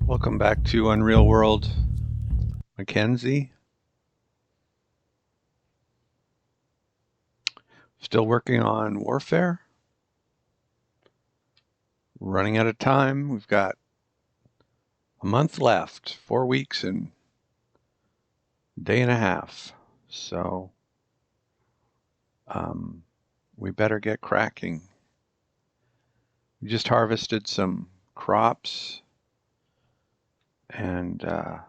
Welcome back to Unreal World, Mackenzie. Still working on Warfare. Running out of time. We've got a month left, 4 weeks and a day and a half. So we better get cracking. We just harvested some crops and I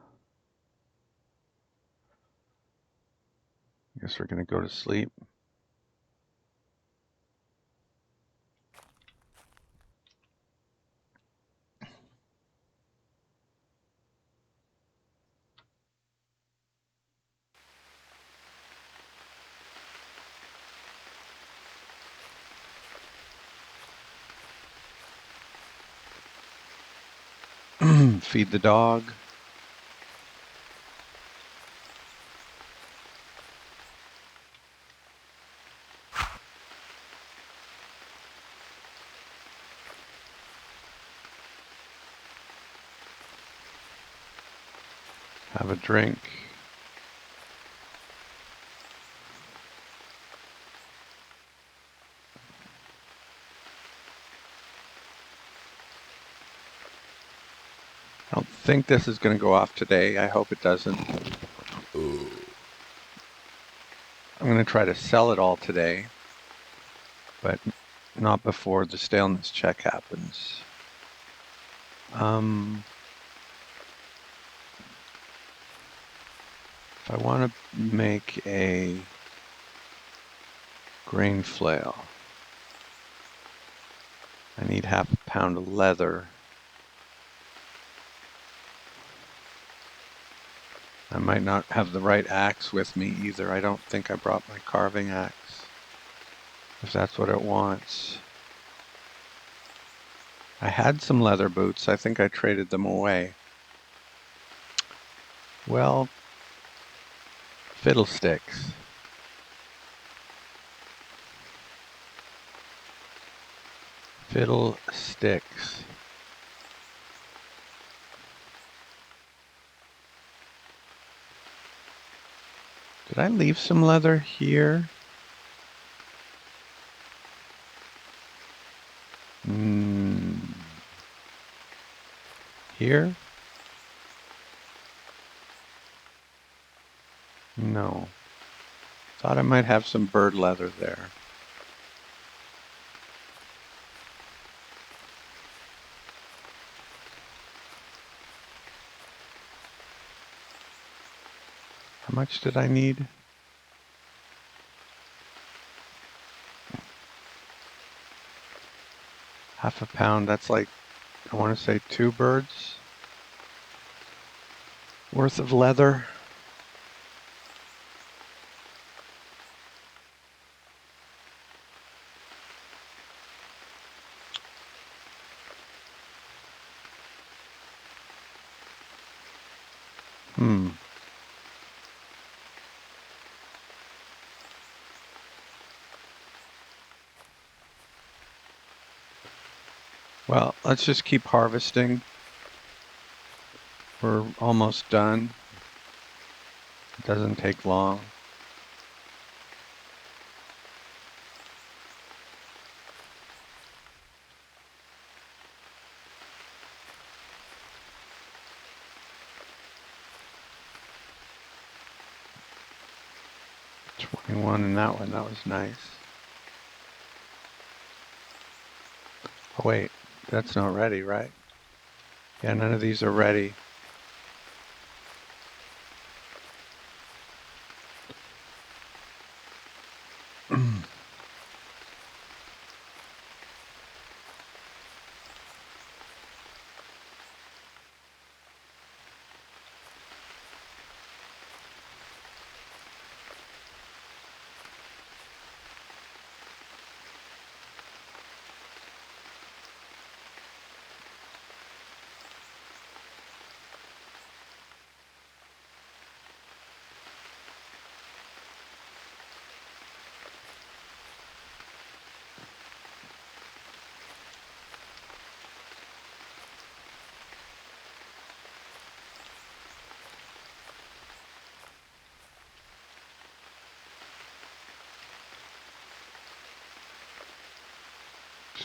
guess we're going to go to sleep. Feed the dog. Have a drink. I don't think this is going to go off today. I hope it doesn't. I'm going to try to sell it all today, but not before the staleness check happens. If I want to make a grain flail, I need half a pound of leather. I might not have the right axe with me either. I don't think I brought my carving axe, if that's what it wants. I had some leather boots. I think I traded them away. Well, fiddlesticks. Fiddlesticks. Did I leave some leather here? Here? No. Thought I might have some bird leather there. How much did I need? Half a pound, that's like, I want to say 2 birds worth of leather. Well, let's just keep harvesting. We're almost done. It doesn't take long. $21 in that one, that was nice. Oh wait, that's not ready, right? Yeah, none of these are ready.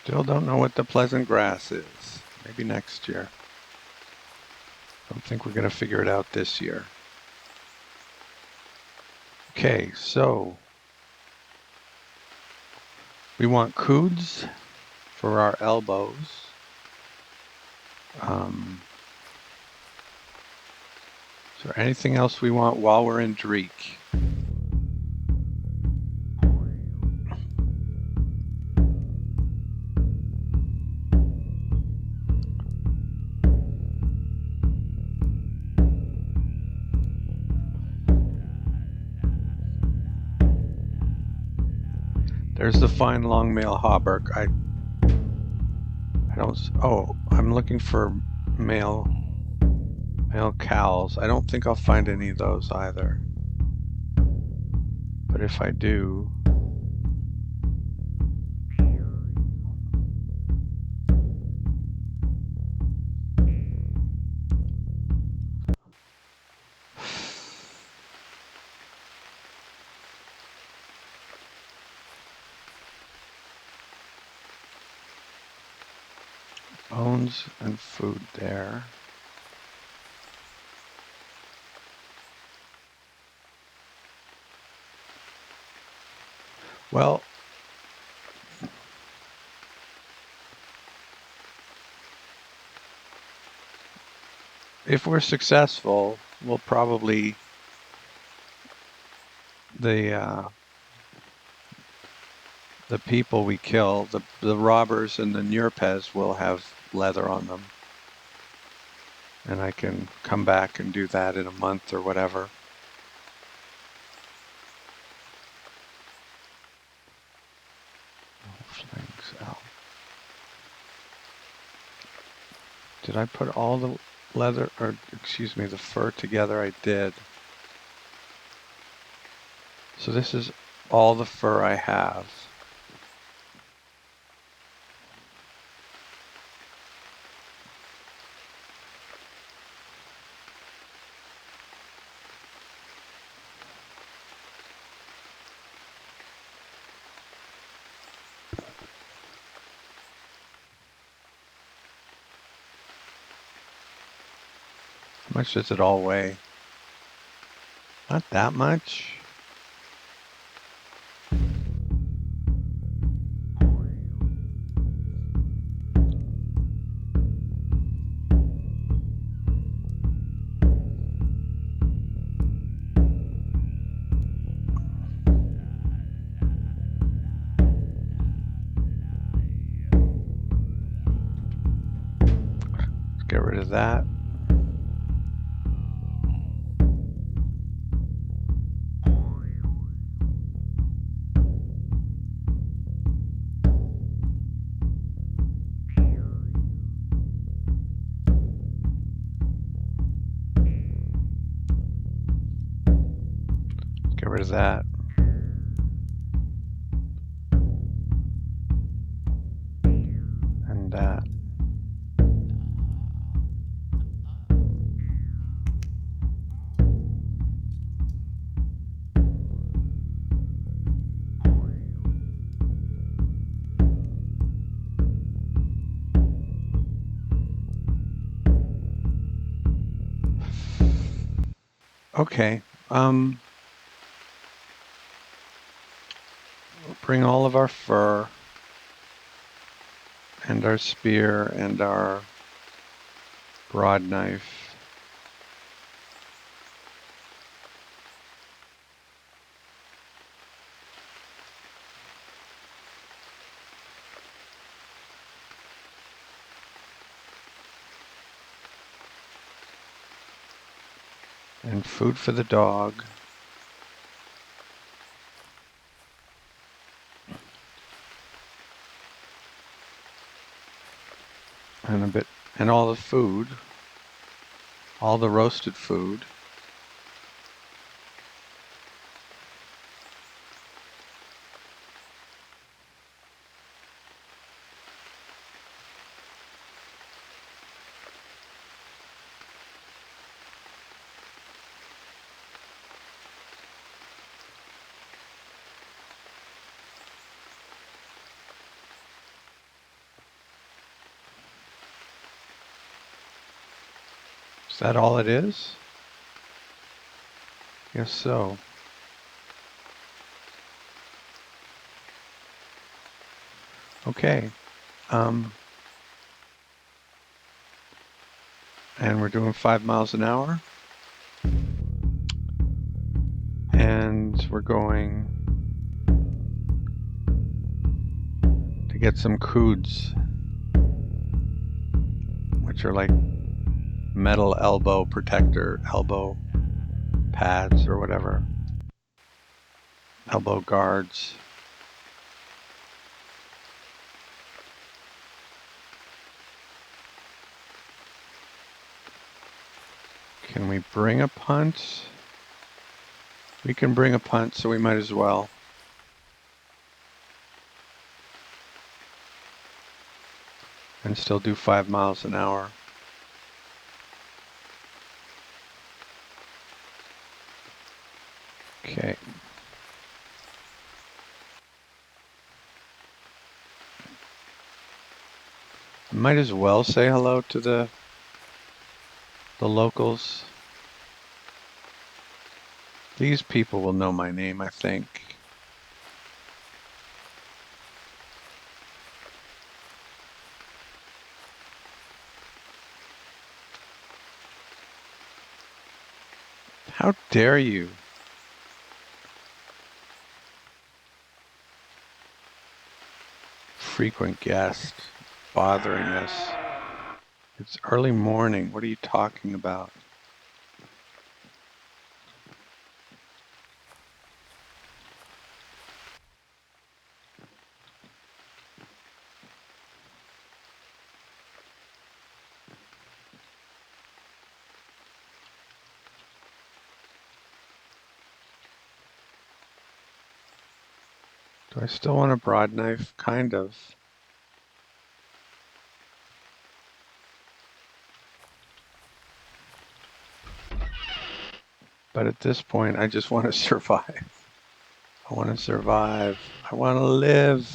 Still don't know what the pleasant grass is. Maybe next year. Don't think we're going to figure it out this year. Okay, so we want coudes for our elbows. Is there anything else we want while we're in Dreek? There's the fine long male hauberk. I don't. Oh, I'm looking for male cowls. I don't think I'll find any of those either. But if I do, bones and food there. Well, if we're successful, we'll probably the people we kill, the robbers and the Nurpes will have leather on them. And I can come back and do that in a month or whatever. Out. Did I put all the leather, or excuse me, the fur together? I did. So this is all the fur I have. How much does it all weigh? Not that much. Let's get rid of that. Get rid of that. And that. Okay. We'll bring all of our fur and our spear and our broad knife. And food for the dog. And a bit, and all the food, all the roasted food. Is that all it is? Guess so. Okay. And we're doing 5 miles an hour. And we're going to get some coods, which are like metal elbow protector, elbow pads or whatever, elbow guards. Can we bring a punt? We can bring a punt, so we might as well. And still do 5 miles an hour. Okay. I might as well say hello to the locals. These people will know my name, I think. How dare you? Frequent guest bothering us. It's early morning. What are you talking about? Do I still want a broad knife? Kind of. But at this point, I just want to survive. I want to survive. I want to live.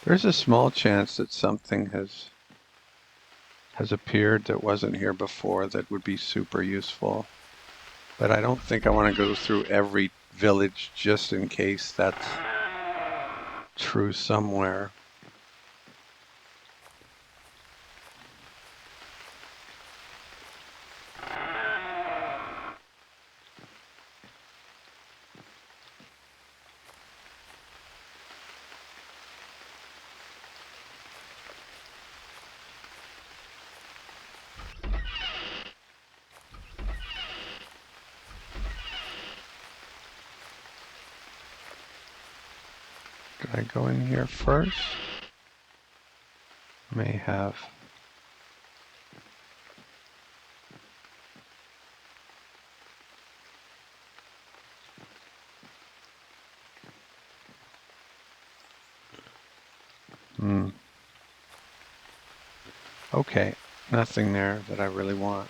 There's a small chance that something has appeared that wasn't here before that would be super useful. But I don't think I want to go through every village just in case that's true somewhere. Did I go in here first? May have. Okay, nothing there that I really want.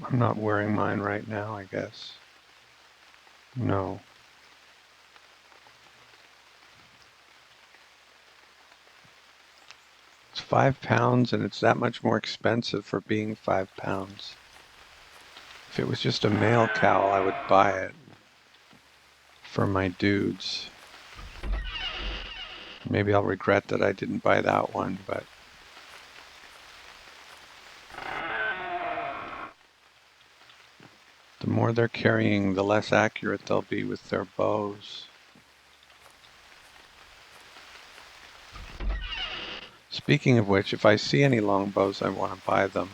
I'm not wearing mine right now, I guess. No. It's 5 pounds, and it's that much more expensive for being 5 pounds. If it was just a male cow, I would buy it for my dudes. Maybe I'll regret that I didn't buy that one, but the more they're carrying, the less accurate they'll be with their bows. Speaking of which, if I see any long bows, I want to buy them.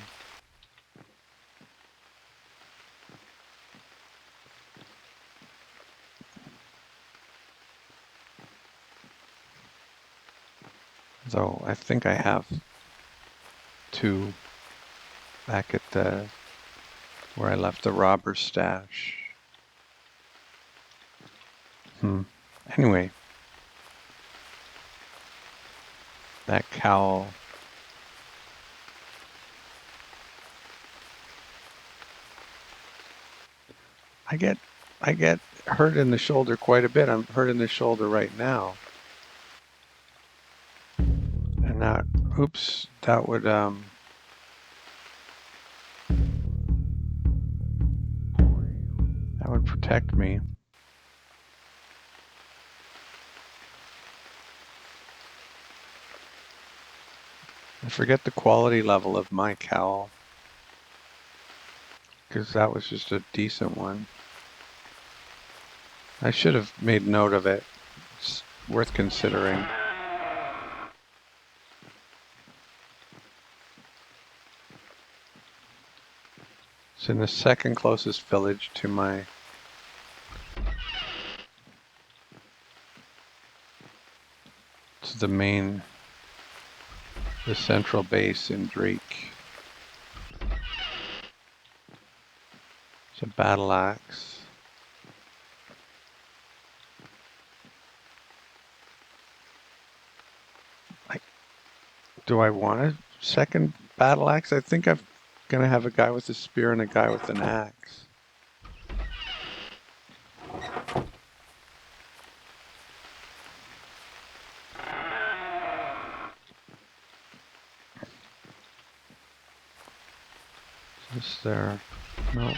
Though I think I have 2 back at where I left the robber stash. Anyway, that cowl. I get hurt in the shoulder quite a bit. I'm hurt in the shoulder right now. And that, oops, that would protect me. I forget the quality level of my cowl, because that was just a decent one. I should have made note of it. It's worth considering. It's in the second closest village to the central base in Drake. It's a battle axe. Do I want a second battle axe? I think I'm gonna have a guy with a spear and a guy with an axe. Is this there? No.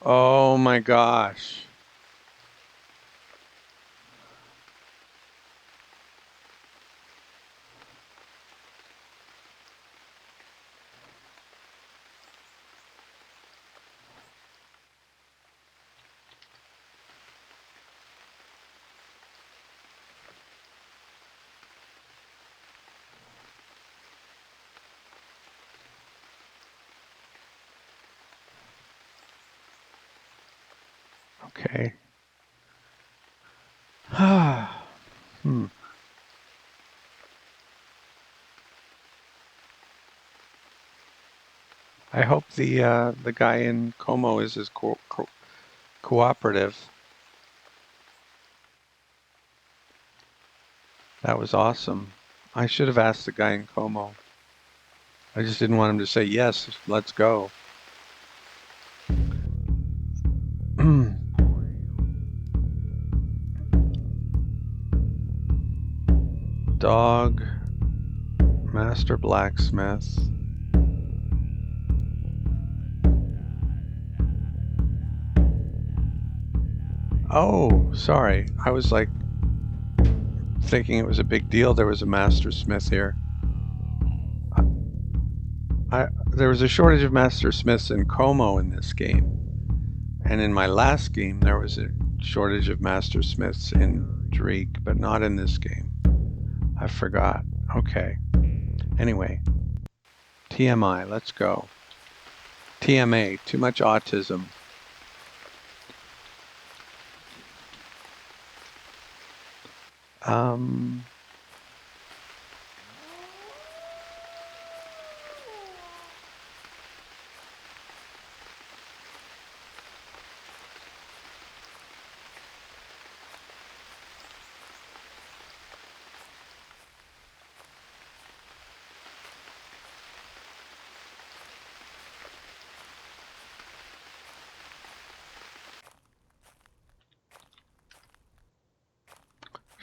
Oh my gosh. Okay. I hope the guy in Como is as cooperative. That was awesome. I should have asked the guy in Como. I just didn't want him to say, yes, let's go. Dog, master blacksmith. Oh, sorry. I was like thinking it was a big deal there was a master smith here. There was a shortage of master smiths in Como in this game. And in my last game, there was a shortage of master smiths in Drake, but not in this game. I forgot. Okay. Anyway, TMI, let's go. TMA, too much autism.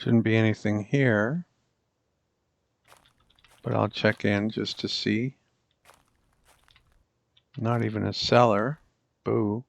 Shouldn't be anything here, but I'll check in just to see. Not even a seller. Boo.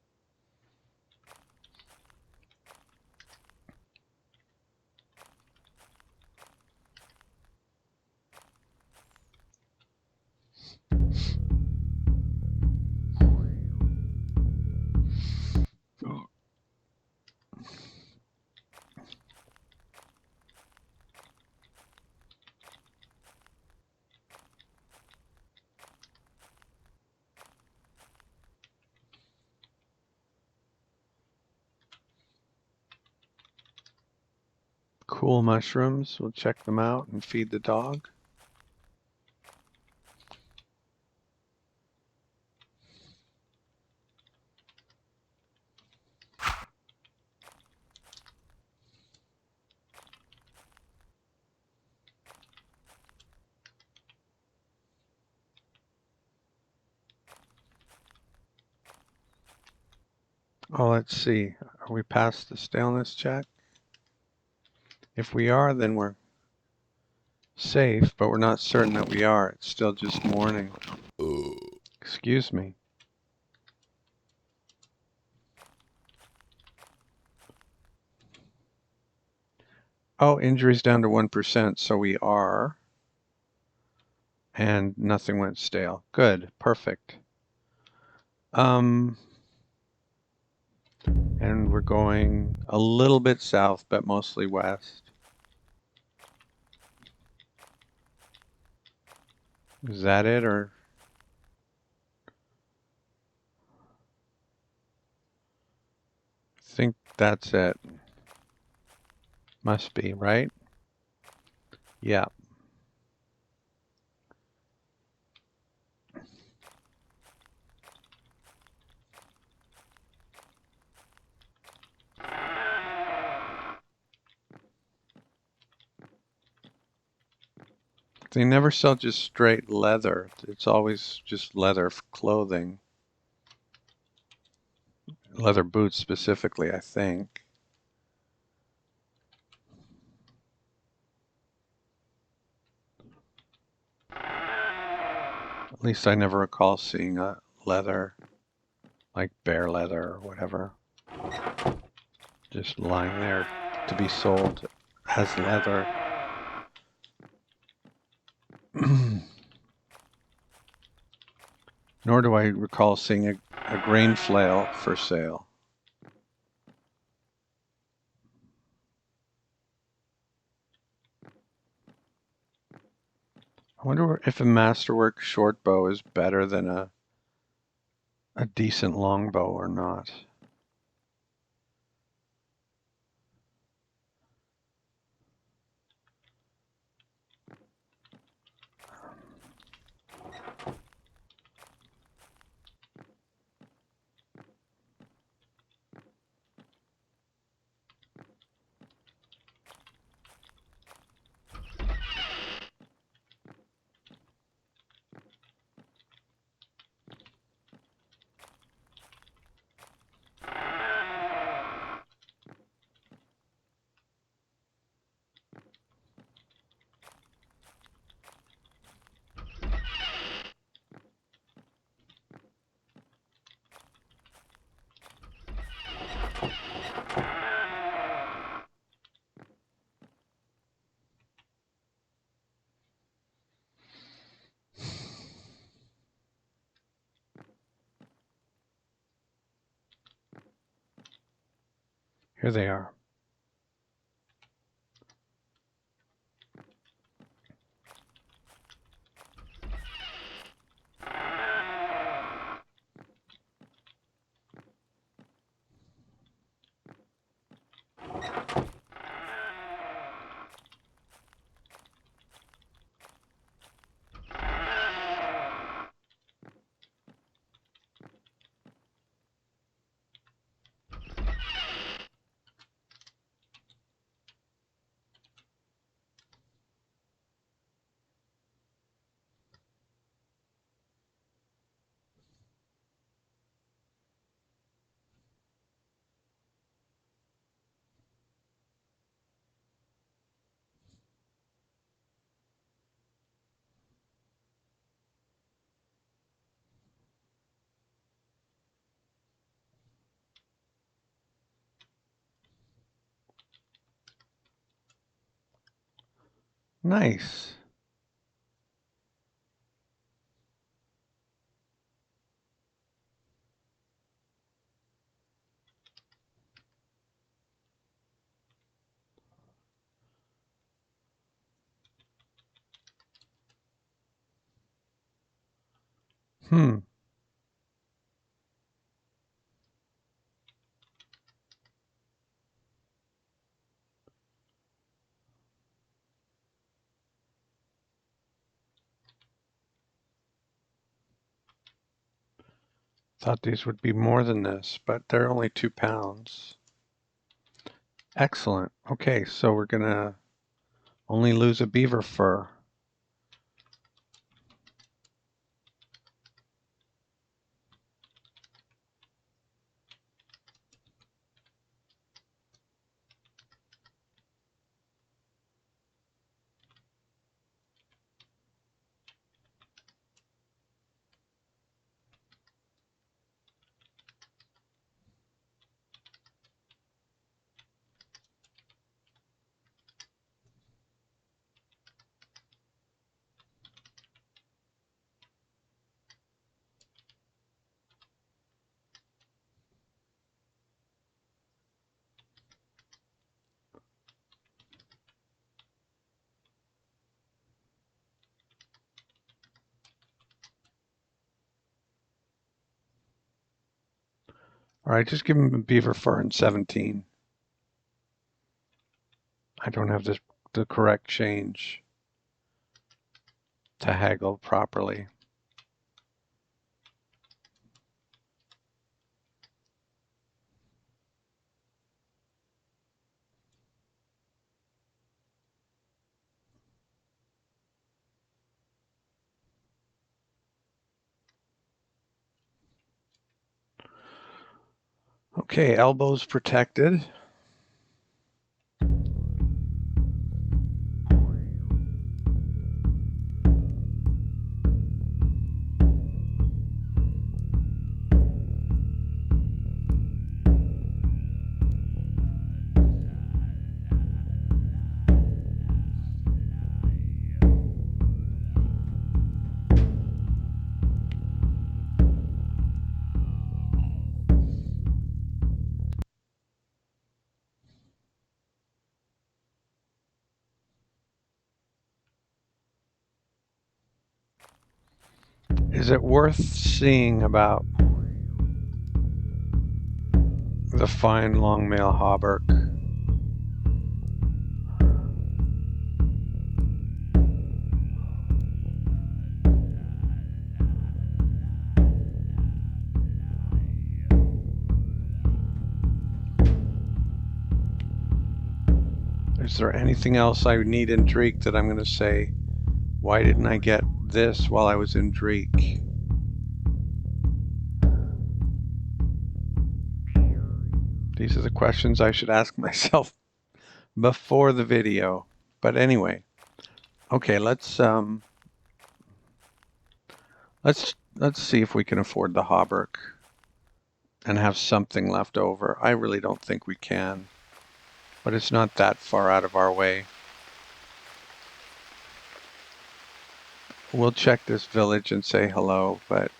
Cool mushrooms. We'll check them out and feed the dog. Oh, let's see. Are we past the staleness check? If we are, then we're safe, but we're not certain that we are. It's still just morning. Excuse me. Oh, injuries down to 1%, so we are. And nothing went stale. Good, perfect. And we're going a little bit south, but mostly west. Is that it, or? I think that's it. Must be, right? Yeah. They never sell just straight leather. It's always just leather clothing. Leather boots specifically, I think. At least I never recall seeing a leather, like bear leather or whatever, just lying there to be sold as leather. Nor do I recall seeing a grain flail for sale. I wonder if a masterwork short bow is better than a decent long bow or not. Here they are. Nice. Hmm. Thought these would be more than this, but they're only 2 pounds. Excellent. Okay, so we're gonna only lose a beaver fur. All right, just give him a beaver fur in 17. I don't have the correct change to haggle properly. Okay, elbows protected. Is it worth seeing about the fine long male hauberk? Is there anything else I need in Dreek that I'm going to say, why didn't I get this while I was in Dreek? These are the questions I should ask myself before the video. But anyway, okay, let's see if we can afford the hauberk and have something left over. I really don't think we can, but it's not that far out of our way. We'll check this village and say hello, but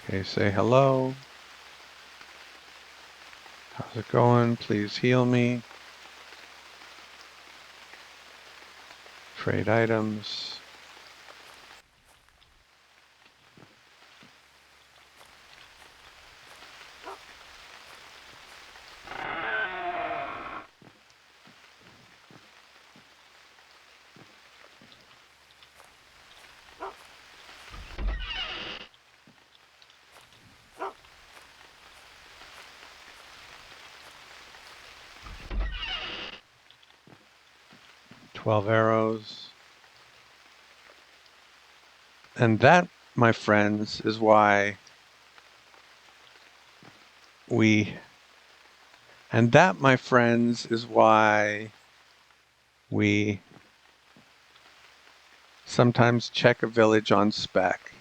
okay, say hello. How's it going? Please heal me. Trade items. $12 arrows. And that, my friends, is why we sometimes check a village on spec.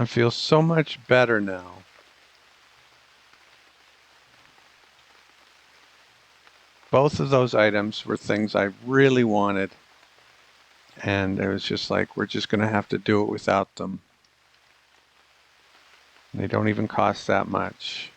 I feel so much better now. Both of those items were things I really wanted. And it was just like, we're just going to have to do it without them. They don't even cost that much.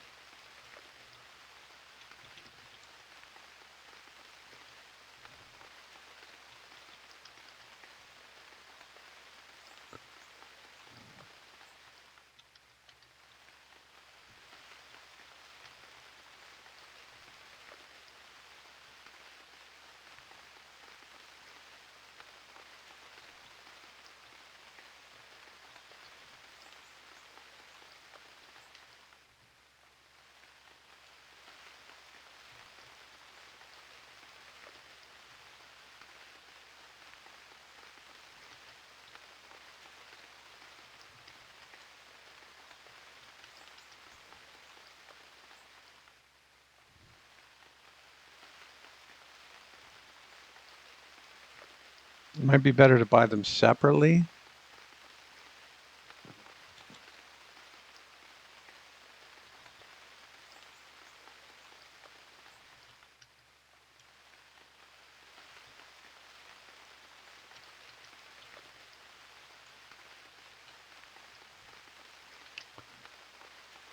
It might be better to buy them separately.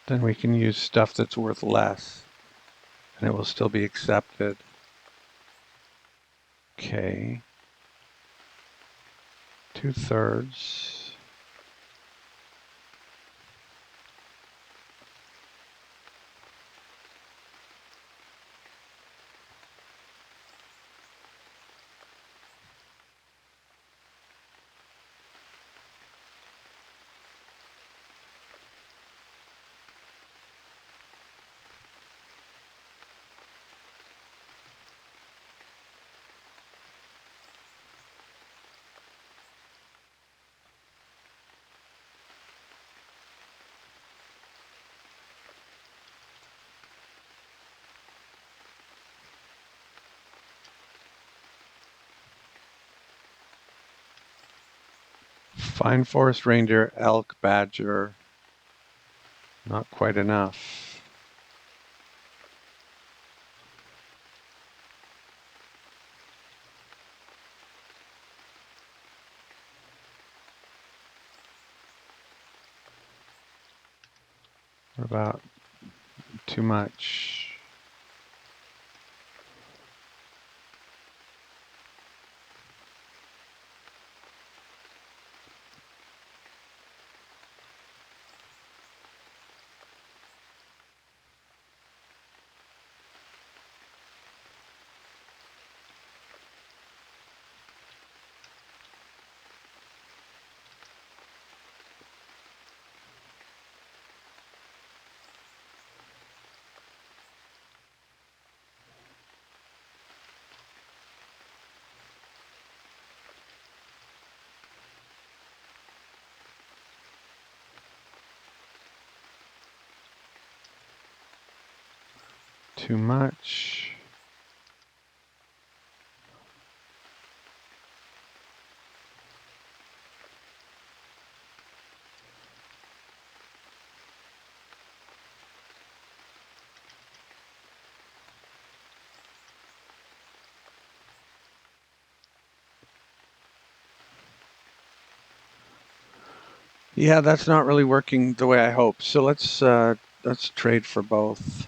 Then we can use stuff that's worth less and it will still be accepted. Okay. 2/3. Fine forest reindeer, elk, badger. Not quite enough. What about too much? Too much. Yeah, that's not really working the way I hope. So let's trade for both.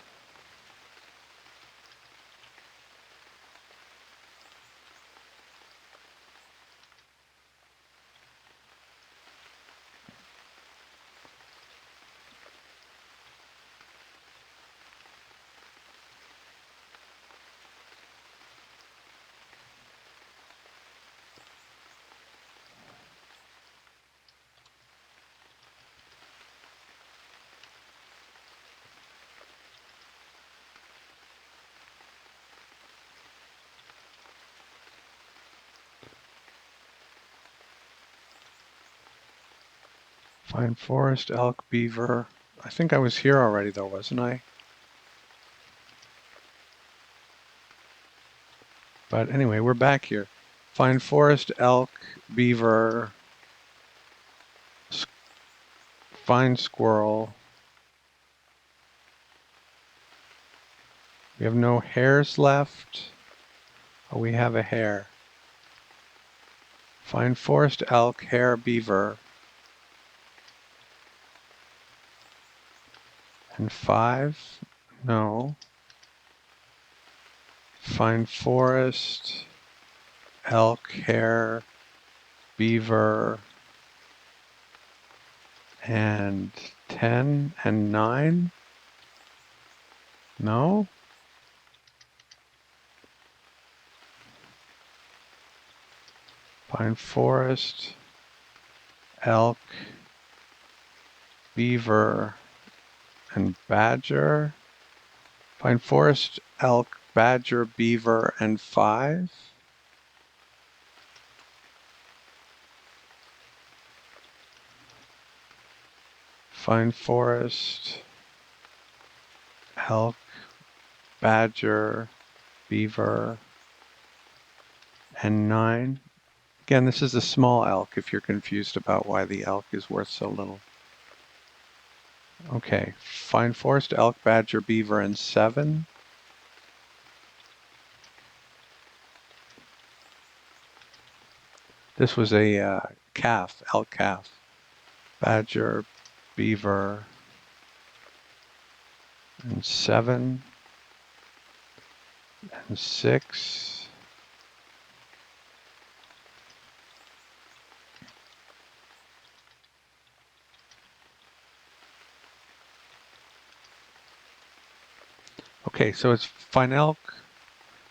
Fine forest, elk, beaver. I think I was here already though, wasn't I? But anyway, we're back here. Fine forest, elk, beaver, Find squirrel. We have no hares left. Oh, we have a hare. Find forest elk, hare, beaver. And 5? No. Find forest, elk, hare, beaver, and 10 and 9? No? Find forest, elk, beaver, and badger. Find forest, elk, badger, beaver, and 5? Find forest, elk, badger, beaver, and 9. Again, this is a small elk if you're confused about why the elk is worth so little. Okay, find forest, elk, badger, beaver, and 7. This was a calf, elk calf. Badger, beaver, and 7, and 6. Okay, so it's find elk.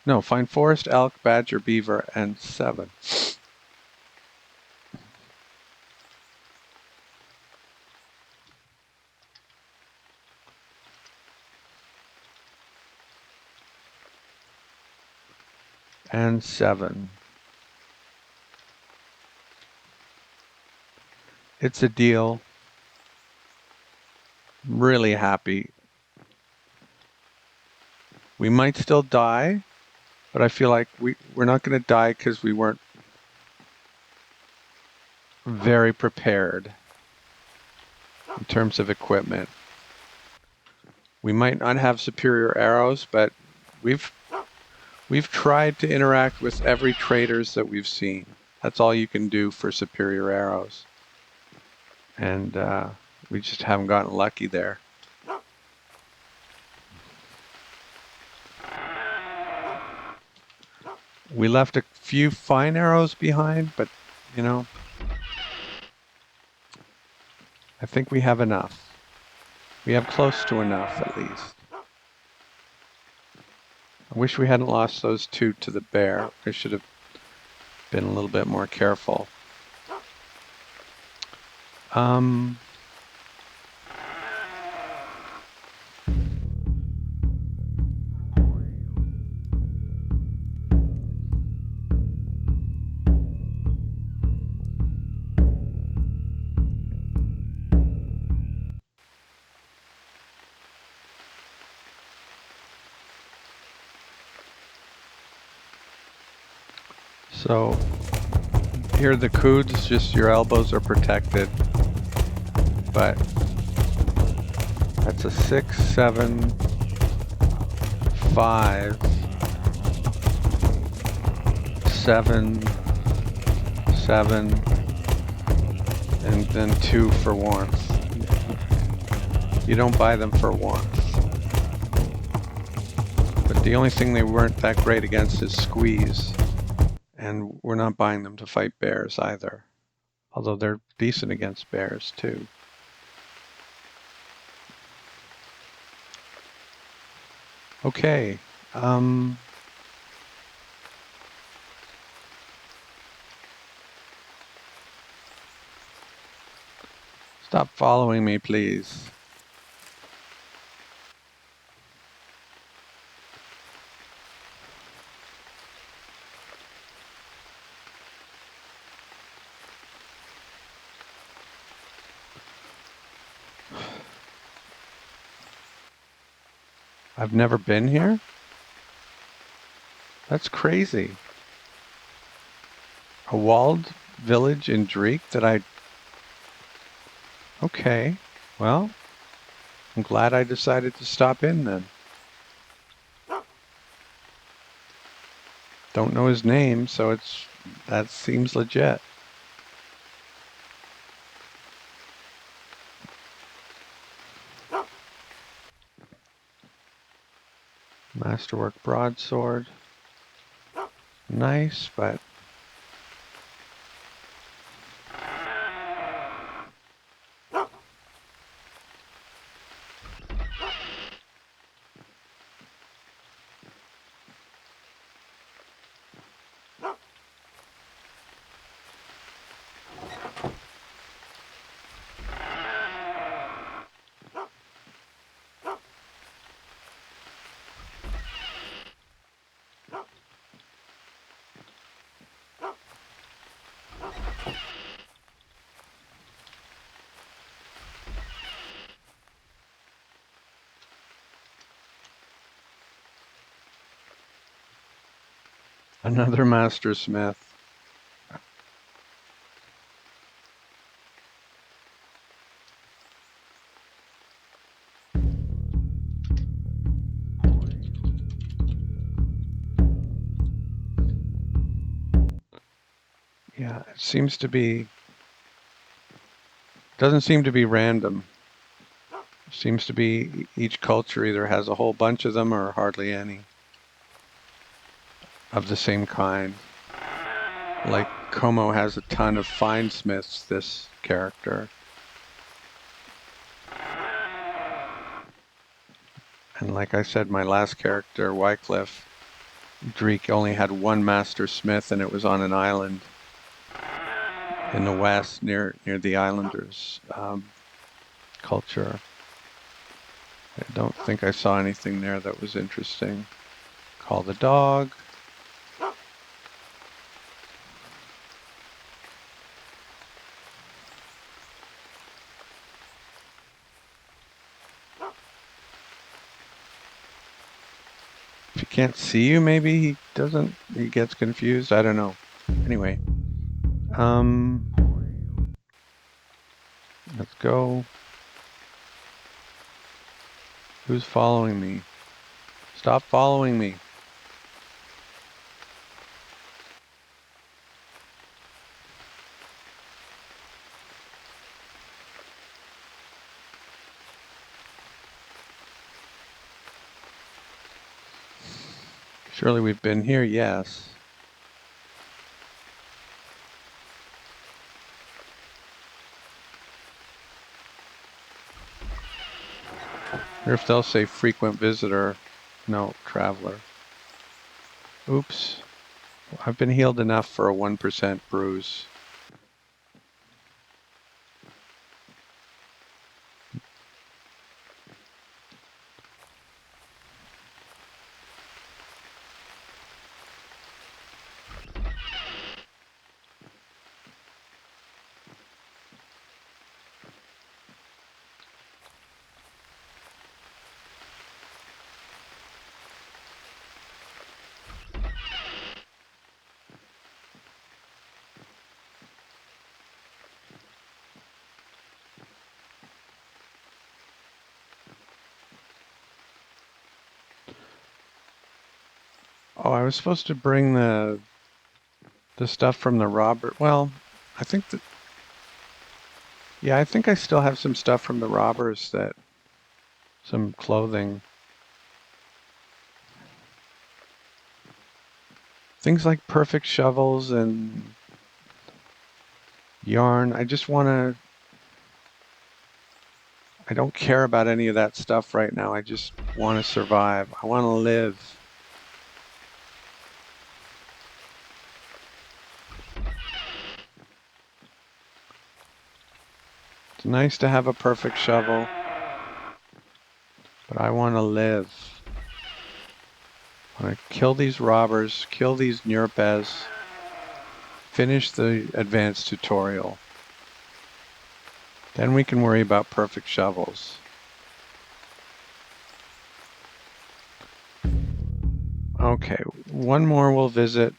No, find forest, elk, badger, beaver, and 7. And 7. It's a deal. I'm really happy. We might still die, but I feel like we're not going to die because we weren't very prepared in terms of equipment. We might not have superior arrows, but we've tried to interact with every traders that we've seen. That's all you can do for superior arrows. And we just haven't gotten lucky there. We left a few fine arrows behind, but, you know, I think we have enough. We have close to enough, at least. I wish we hadn't lost those 2 to the bear. I should have been a little bit more careful. So here the coods, just your elbows are protected, but that's a 6, 7, 5, 7, 7, and then 2 for warmth. You don't buy them for warmth. But the only thing they weren't that great against is squeeze. And we're not buying them to fight bears either. Although they're decent against bears too. Okay. Stop following me, please. I've never been here? That's crazy. A walled village in Dreek that I... Okay. Well, I'm glad I decided to stop in then. Don't know his name, so that seems legit. Masterwork broadsword. Nice, but another master smith. Yeah, it doesn't seem to be random. It seems to be each culture either has a whole bunch of them or hardly any of the same kind. Like Como has a ton of fine smiths, this character. And like I said, my last character, Wycliffe, Dreek only had one master smith, and it was on an island in the west near the islanders' culture. I don't think I saw anything there that was interesting. Call the dog. If he can't see you, maybe he gets confused. I don't know. Anyway, let's go. Who's following me? Stop following me. Surely we've been here, yes. Or if they'll say frequent visitor, no, traveler. Oops. I've been healed enough for a 1% bruise. Oh, I was supposed to bring the stuff from the robber. Well, I think that, yeah, I think I still have some stuff from the robbers, some clothing. Things like perfect shovels and yarn. I don't care about any of that stuff right now. I just want to survive. I want to live. It's nice to have a perfect shovel, but I want to live. I want to kill these robbers, kill these Nurpes, finish the advanced tutorial. Then we can worry about perfect shovels. Okay, one more we'll visit.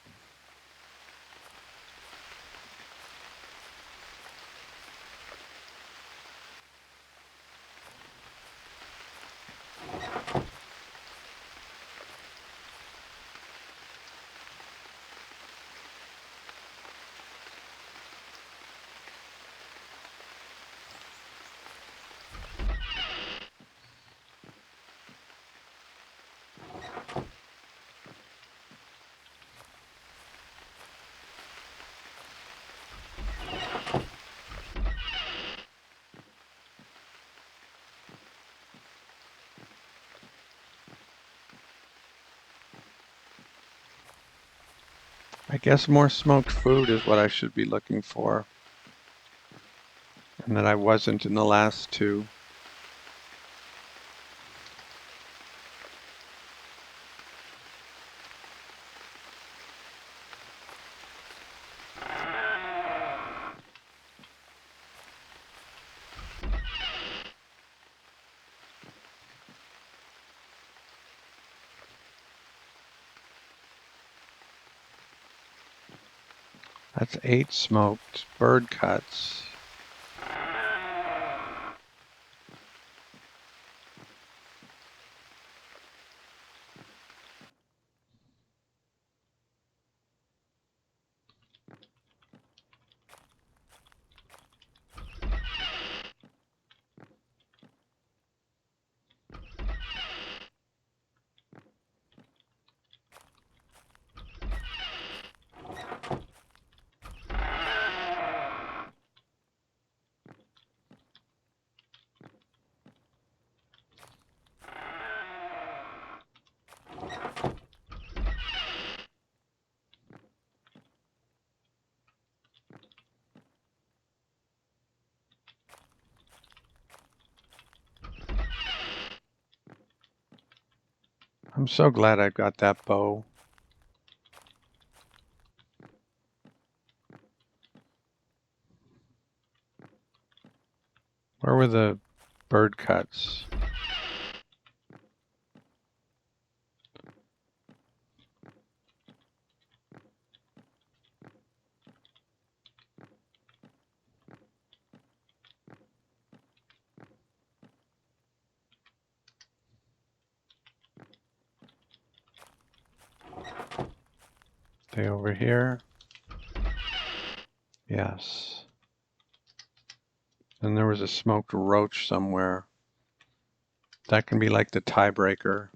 I guess more smoked food is what I should be looking for, and that I wasn't in the last two. That's 8 smoked bird cuts. I'm so glad I got that bow. Where were the bird cuts? They over here? Yes. And there was a smoked roach somewhere. That can be like the tiebreaker.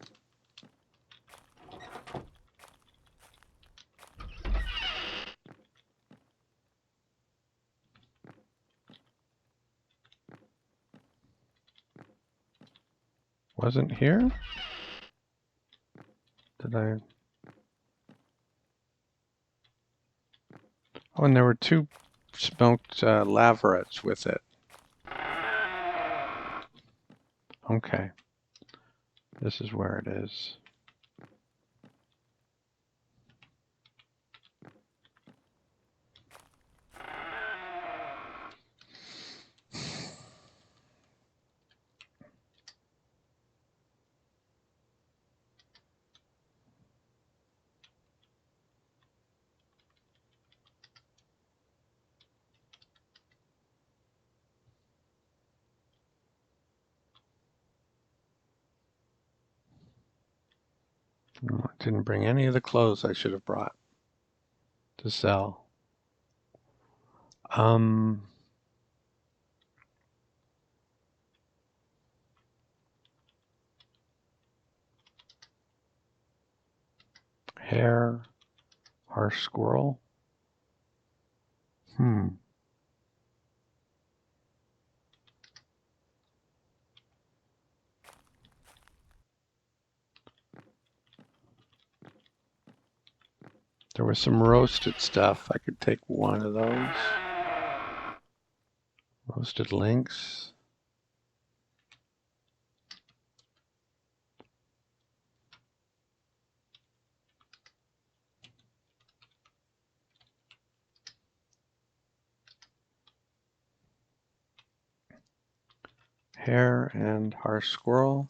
Wasn't here? Did I? Oh, and there were 2 smoked laverets with it. Okay. This is where it is. No, I didn't bring any of the clothes I should have brought to sell. Hare, harsh squirrel. There was some roasted stuff. I could take one of those. Roasted lynx. Hare and harsh squirrel.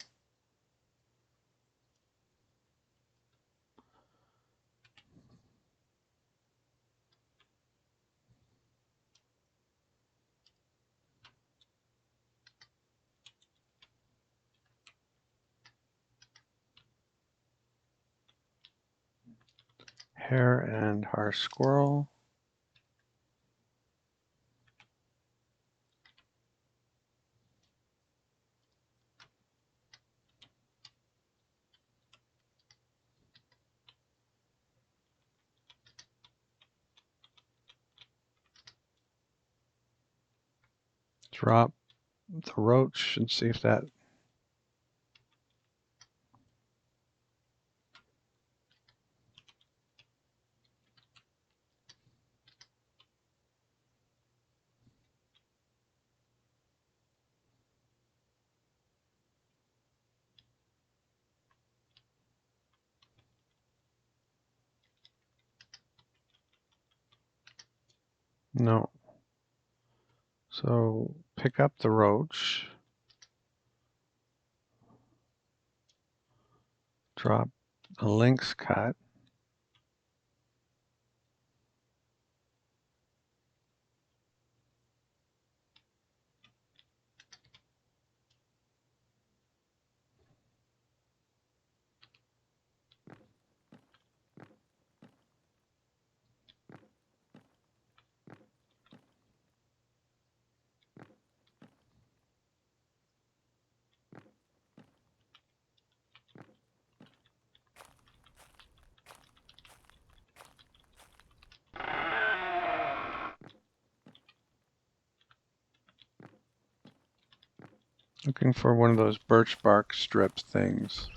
Hare and harsh squirrel. Drop the roach and see if that. No. So pick up the roach. Drop a lynx cut. Looking for one of those birch bark strip things.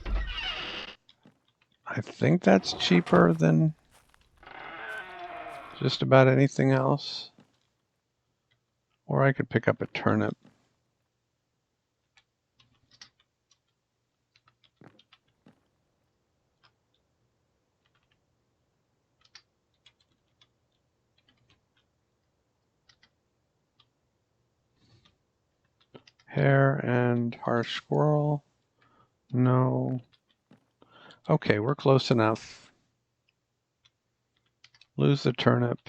I think that's cheaper than just about anything else. Or I could pick up a turnip. Hare and harsh squirrel. No. Okay, we're close enough. Lose the turnip.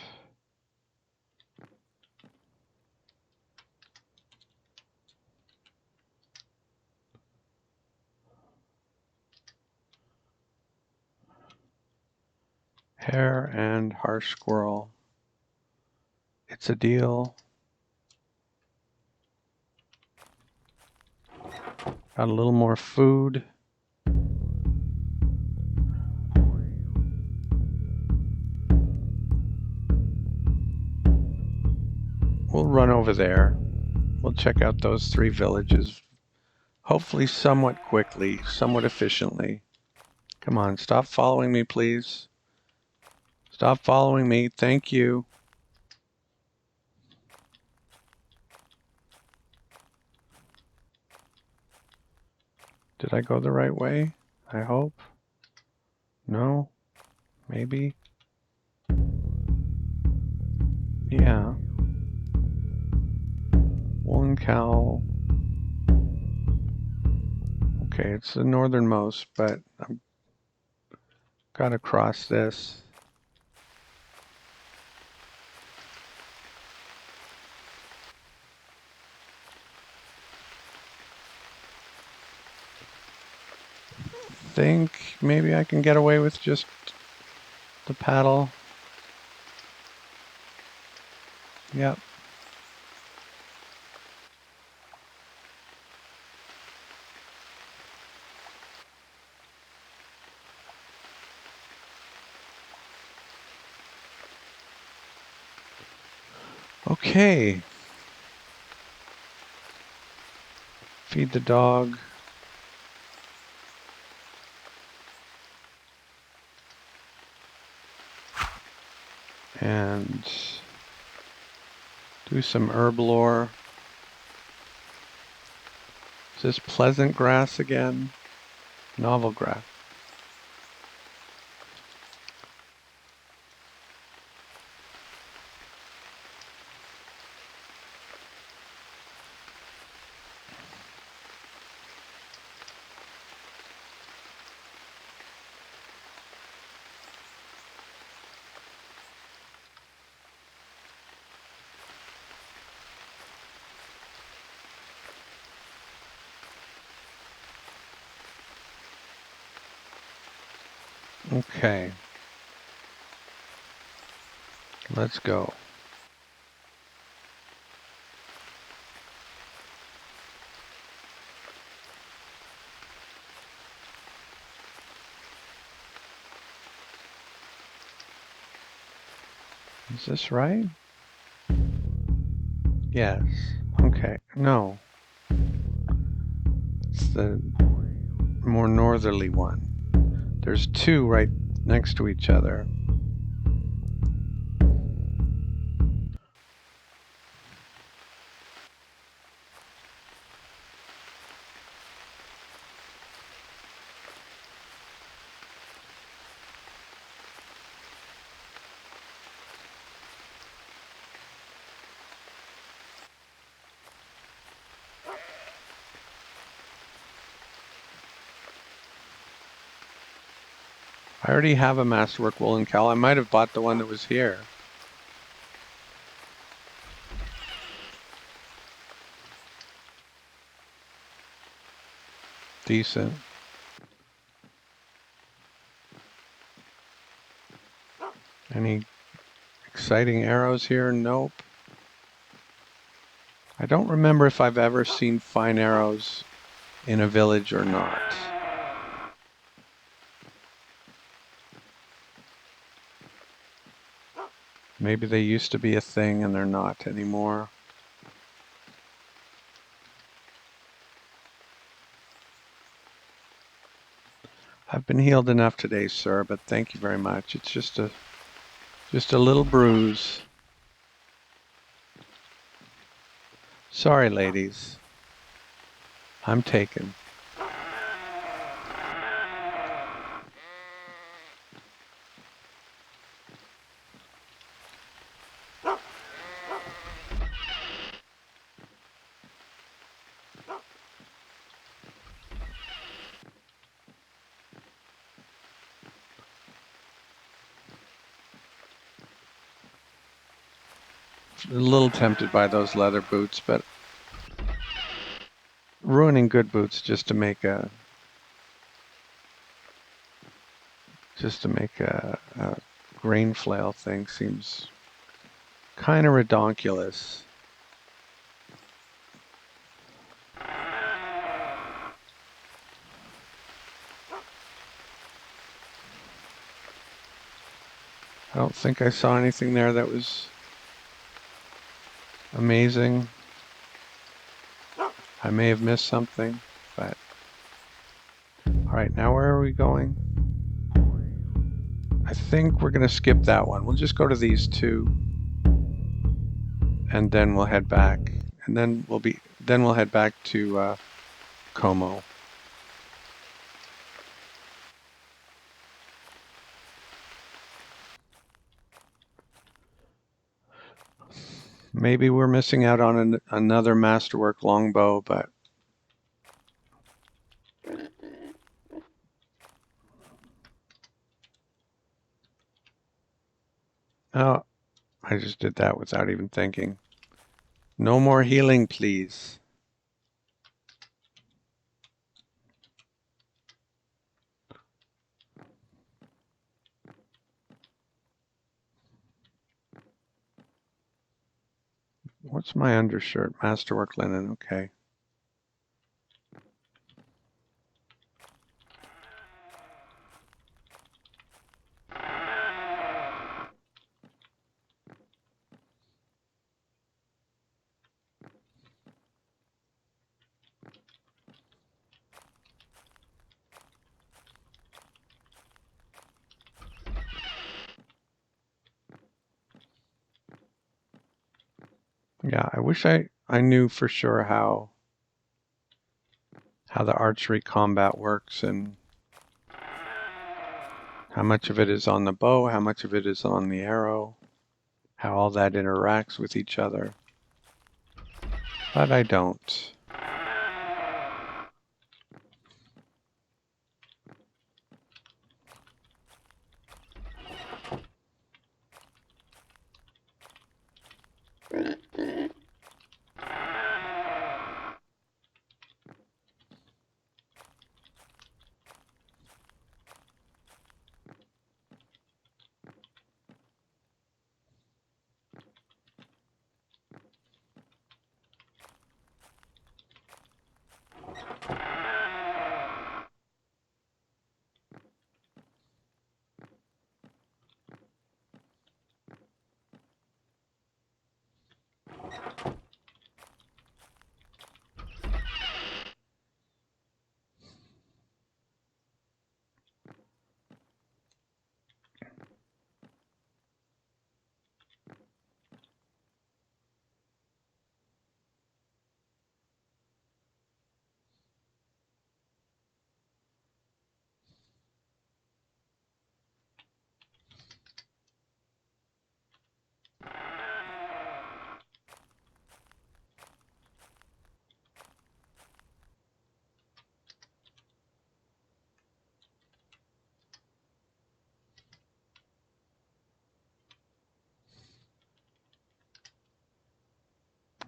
Hare and harsh squirrel. It's a deal. Got a little more food. We'll run over there. We'll check out those 3 villages. Hopefully somewhat quickly, somewhat efficiently. Come on, stop following me, please. Stop following me. Thank you. Did I go the right way? I hope. No? Maybe? Yeah. Woolen cow. Okay, it's the northernmost, but I've got to cross this. Think maybe I can get away with just the paddle. Yep. Okay. Feed the dog. And do some herb lore. Is this pleasant grass again? Novel grass. Okay. Let's go. Is this right? Yes. Okay. No. It's the more northerly one. There's 2 right next to each other. I already have a Masterwork woolen cowl. I might have bought the one that was here. Decent. Any exciting arrows here? Nope. I don't remember if I've ever seen fine arrows in a village or not. Maybe they used to be a thing and they're not anymore. I've been healed enough today, sir, but thank you very much. It's just a little bruise. Sorry, ladies. I'm taken. A little tempted by those leather boots, but ruining good boots just to make a grain flail thing seems kind of redonkulous. I don't think I saw anything there that was amazing. I may have missed something, but all right, now where are we going? I think we're going to skip that one. We'll just go to these two, and then we'll head back, and then we'll head back to Como. Maybe we're missing out on another Masterwork longbow, but oh, I just did that without even thinking. No more healing, please. What's my undershirt? Masterwork linen, okay. Yeah, I wish I knew for sure how the archery combat works and how much of it is on the bow, how much of it is on the arrow, how all that interacts with each other. But I don't.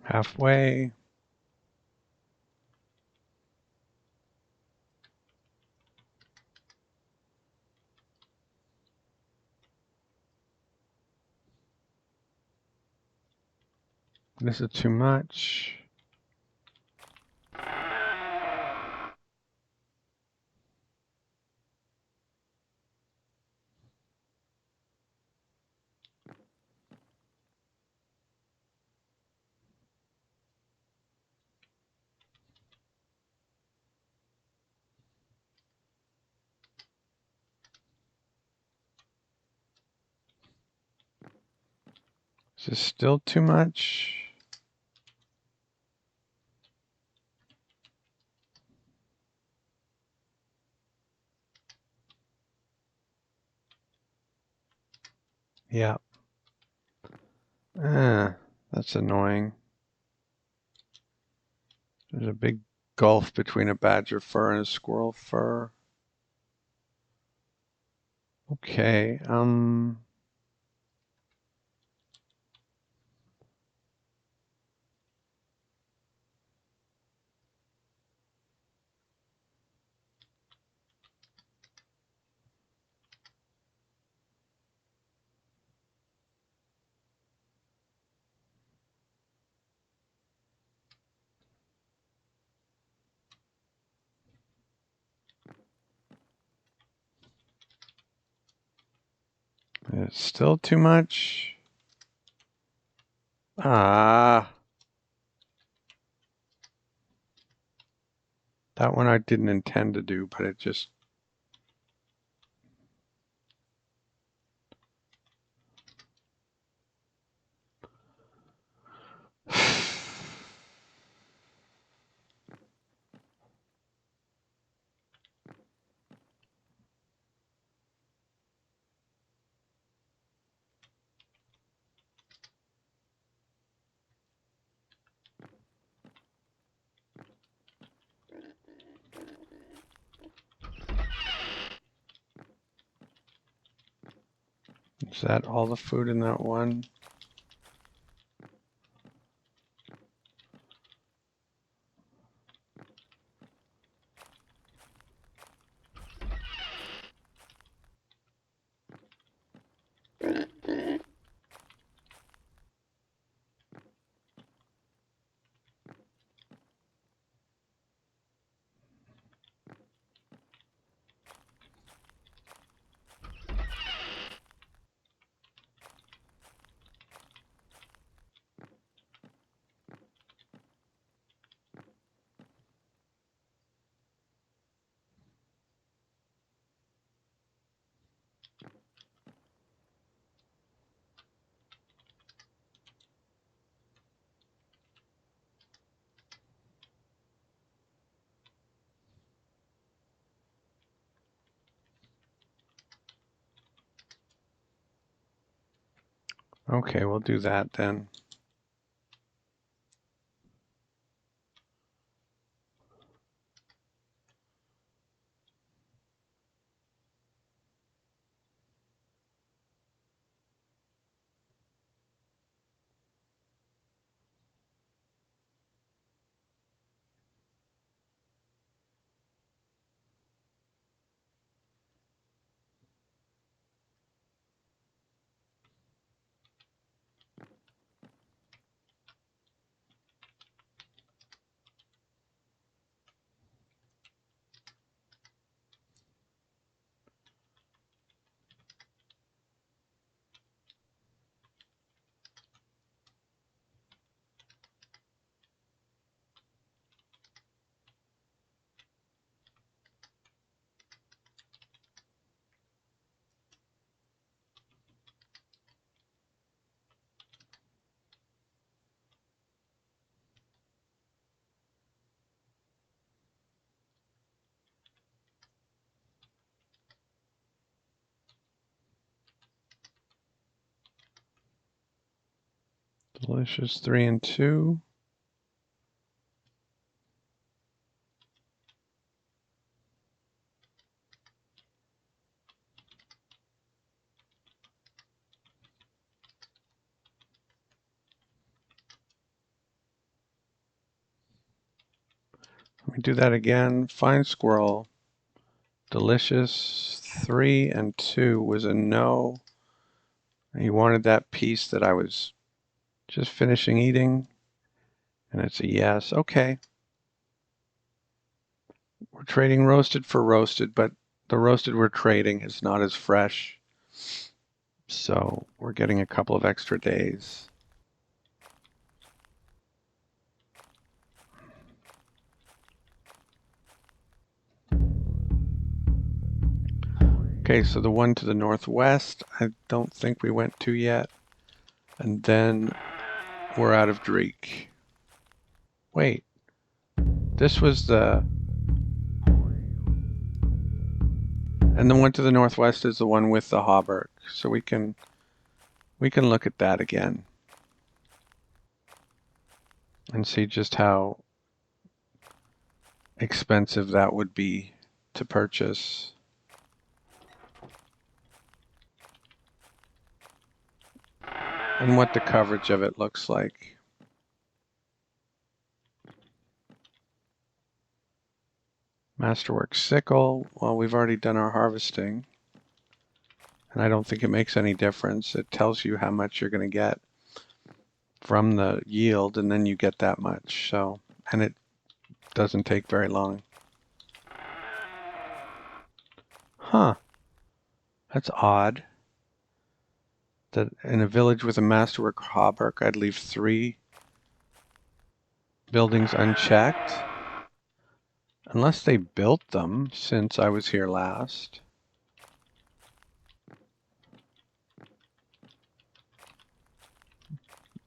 Halfway. This is too much. Is this still too much? Yeah. That's annoying. There's a big gulf between a badger fur and a squirrel fur. Okay, it's still too much. Ah, that one I didn't intend to do, but it just... Is that all the food in that one? Okay, we'll do that then. Delicious 3 and 2. We do that again. Fine squirrel. Delicious. 3 and 2 was a no. He wanted that piece that I was just finishing eating. And it's a yes. Okay. We're trading roasted for roasted, but the roasted we're trading is not as fresh. So we're getting a couple of extra days. Okay, so the one to the northwest, I don't think we went to yet. And then we're out of Dreek. Wait, this was the... And the one to the northwest is the one with the hauberk. So we can look at that again and see just how expensive that would be to purchase. And what the coverage of it looks like. Masterwork sickle, well, we've already done our harvesting. And I don't think it makes any difference. It tells you how much you're going to get from the yield, and then you get that much. So, and it doesn't take very long. Huh. That's odd. That in a village with a masterwork hauberk, I'd leave 3 buildings unchecked. Unless they built them since I was here last.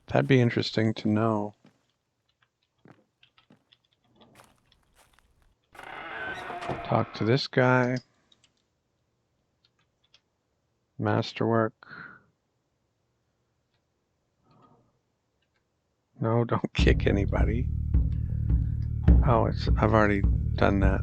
That'd be interesting to know. Talk to this guy. Masterwork. No, don't kick anybody. Oh, I've already done that.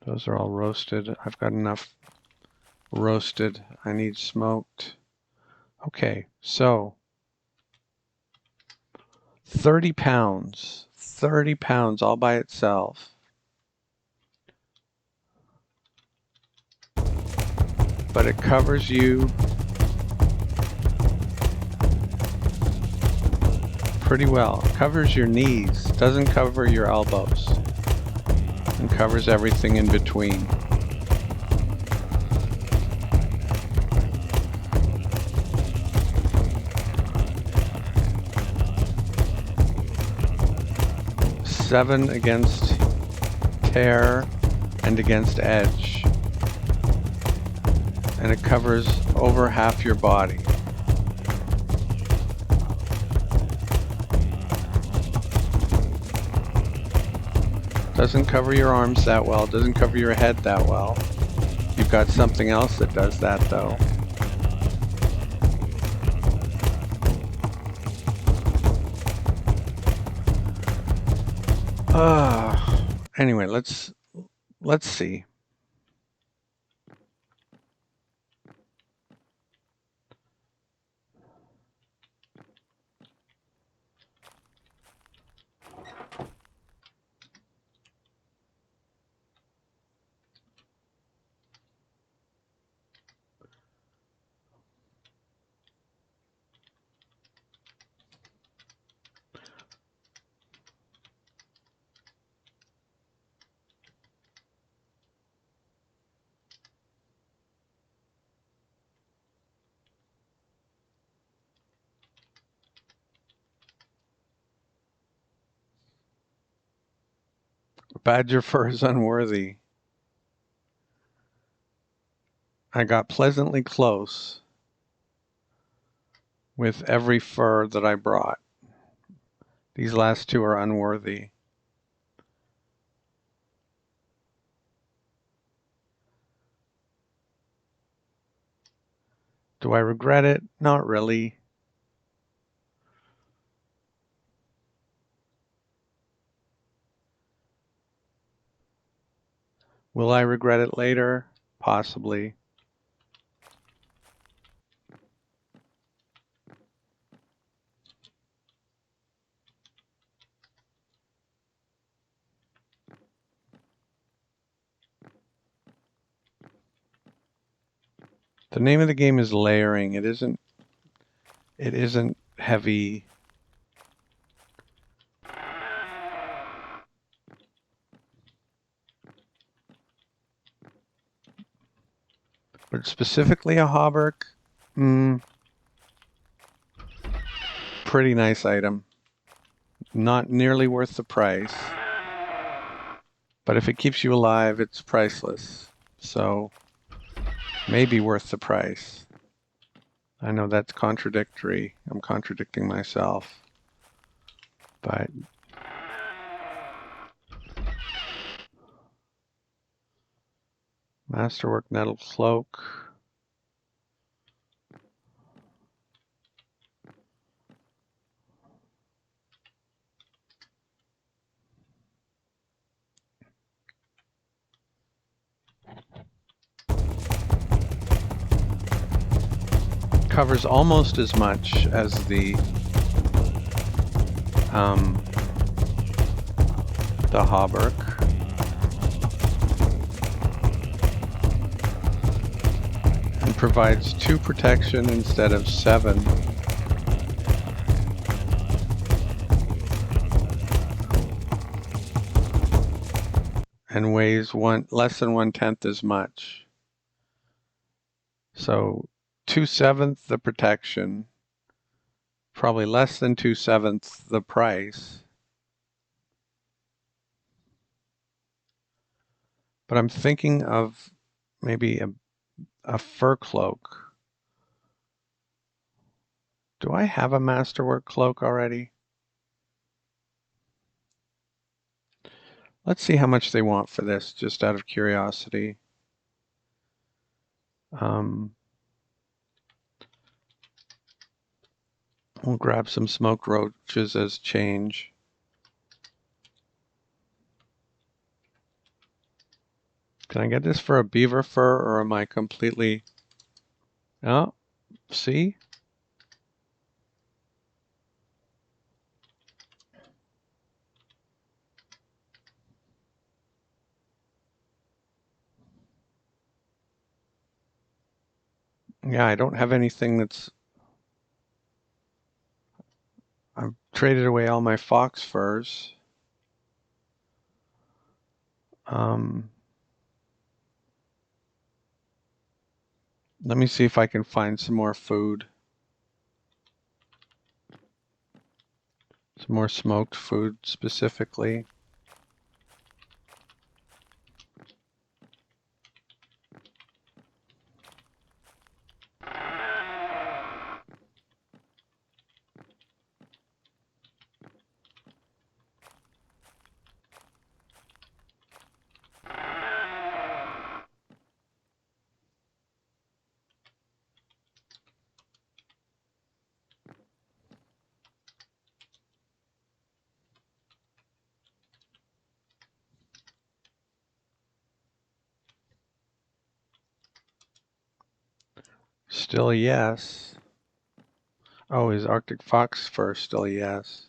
Those are all roasted. I've got enough roasted. I need smoked. Okay, so 30 pounds. 30 pounds all by itself. But it covers you pretty well. It covers your knees, doesn't cover your elbows, and covers everything in between. Seven against tear and against edge. And it covers over half your body. Doesn't cover your arms that well, doesn't cover your head that well. You've got something else that does that though. Anyway, let's see. Badger fur is unworthy. I got pleasantly close with every fur that I brought. These last 2 are unworthy. Do I regret it? Not really. Will I regret it later? Possibly. The name of the game is layering. It isn't heavy. But specifically a hauberk, pretty nice item. Not nearly worth the price. But if it keeps you alive, it's priceless. So maybe worth the price. I know that's contradictory. I'm contradicting myself. But Masterwork Nettle Cloak. Covers almost as much as the hauberk. And provides 2 protection instead of 7. And weighs less than 1/10 as much. So 2/7 the protection, probably less than 2/7 the price. But I'm thinking of maybe a fur cloak. Do I have a Masterwork cloak already? Let's see how much they want for this, just out of curiosity. We'll grab some smoked roaches as change. Can I get this for a beaver fur, or am I completely... Oh, see? Yeah, I don't have anything that's... I've traded away all my fox furs. Let me see if I can find some more food. Some more smoked food specifically. Still a yes. Oh, is Arctic fox fur still a yes?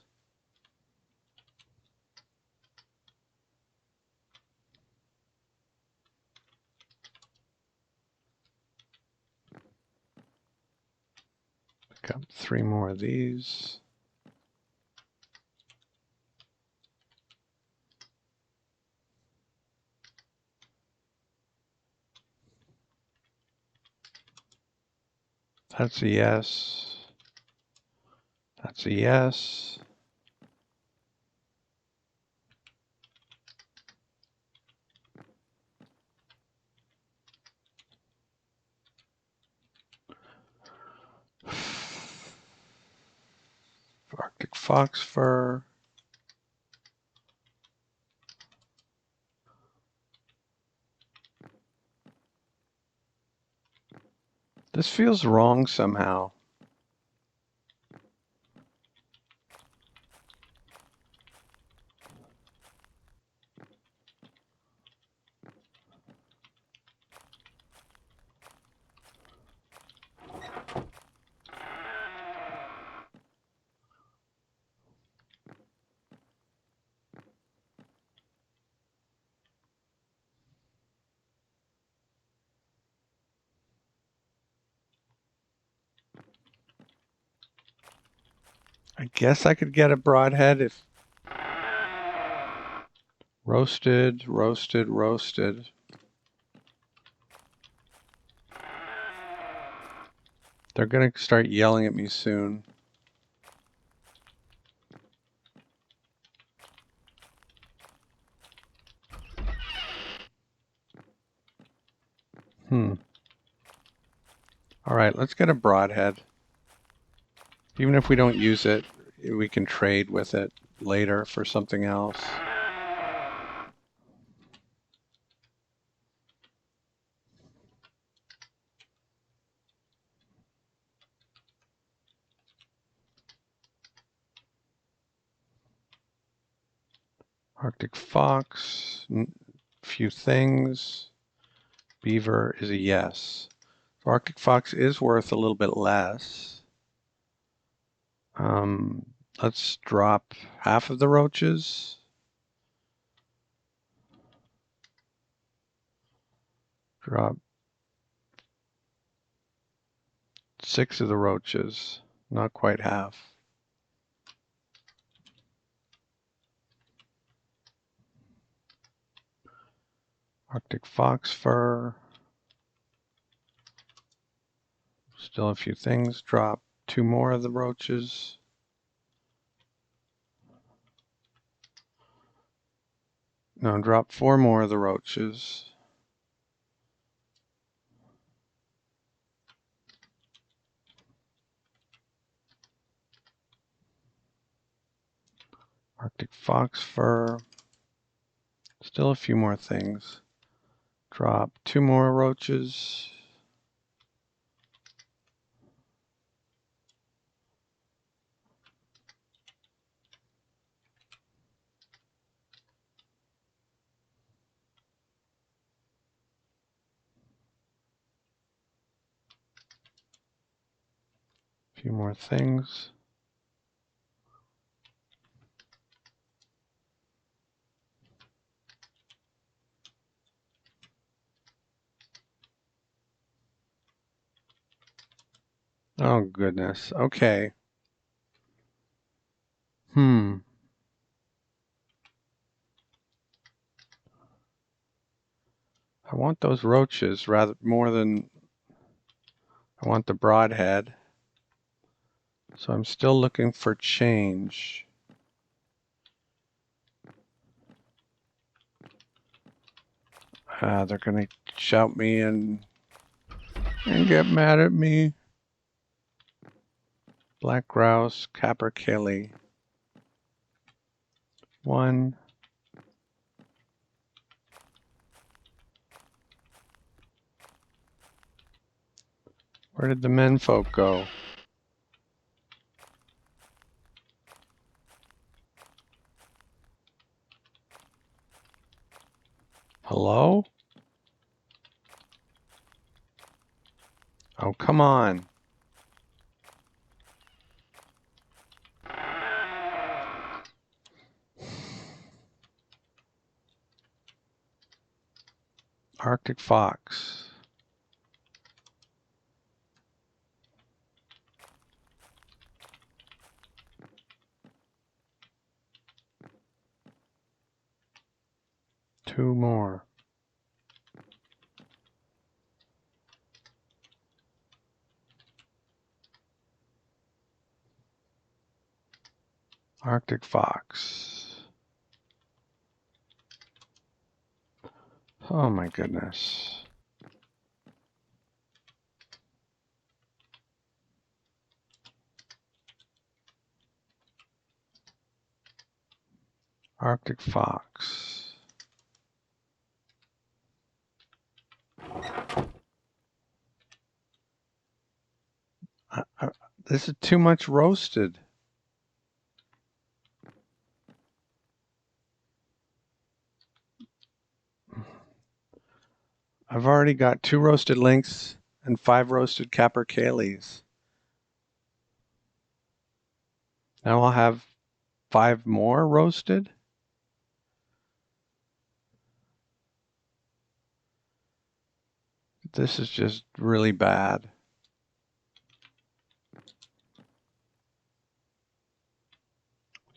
Pick up 3 more of these. That's a yes. That's a yes. Arctic fox fur. This feels wrong somehow. I guess I could get a broadhead if roasted, roasted, roasted. They're going to start yelling at me soon. All right, let's get a broadhead. Even if we don't use it, we can trade with it later for something else. Arctic fox, few things. Beaver is a yes. So Arctic fox is worth a little bit less. Let's drop half of the roaches. Drop 6 of the roaches. Not quite half. Arctic fox fur. Still a few things. Drop 2 more of the roaches. No, drop 4 more of the roaches. Arctic fox fur. Still a few more things. Drop 2 more roaches. A few more things. Oh, goodness. Okay. I want those roaches rather more than I want the broadhead. So I'm still looking for change. They're going to shout me and get mad at me. Black grouse, capercaillie. 1. Where did the menfolk go? Hello? Oh, come on. Arctic fox. Two more. Arctic fox. Oh my goodness. Arctic fox. This is too much roasted. I've already got 2 roasted lynx and 5 roasted capercaillies. Now I'll have 5 more roasted. This is just really bad.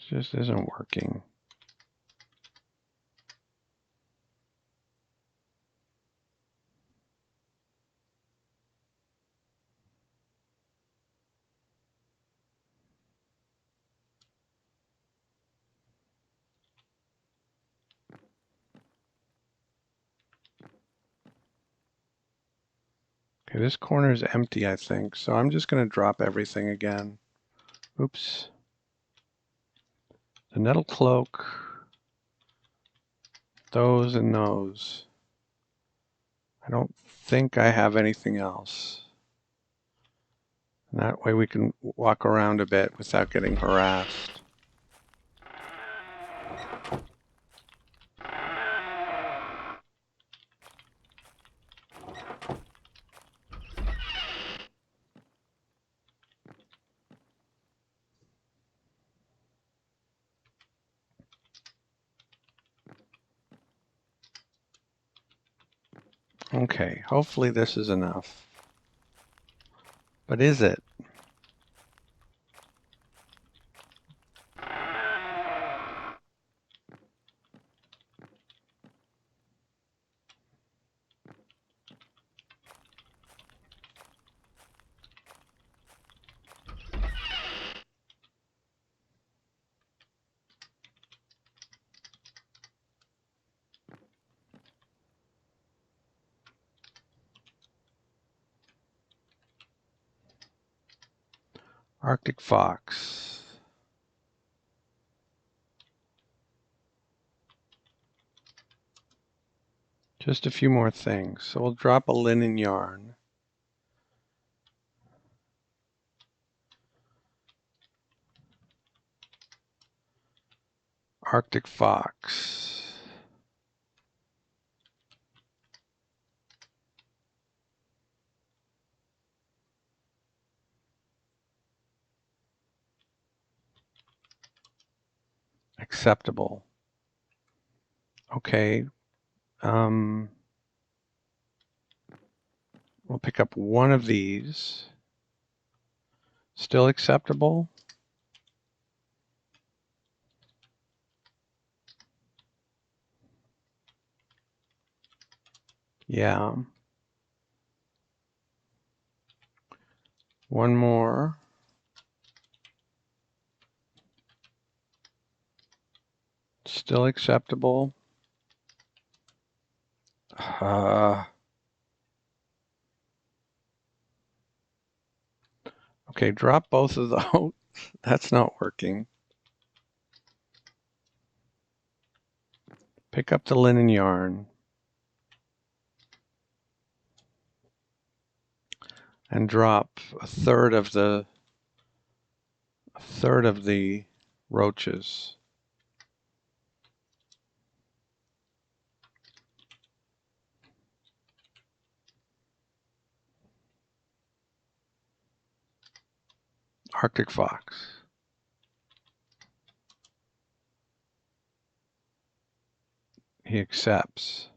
just isn't working. Okay, this corner is empty, I think, so I'm just going to drop everything again. Oops. The nettle cloak, those and those. I don't think I have anything else. And that way we can walk around a bit without getting harassed. Okay, hopefully this is enough. But is it? Arctic fox. Just a few more things. So we'll drop a linen yarn. Arctic fox. Acceptable. Okay. We'll pick up one of these. Still acceptable. Yeah. One more. Still acceptable. Okay, drop both of those. That's not working. Pick up the linen yarn. And drop a third of the roaches. Arctic fox. He accepts.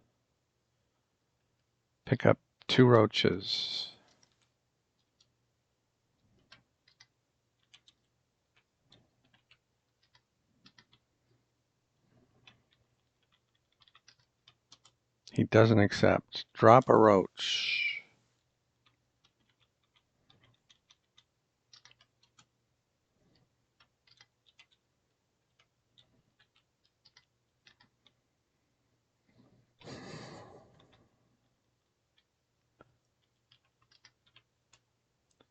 Pick up 2 roaches. He doesn't accept. Drop a roach.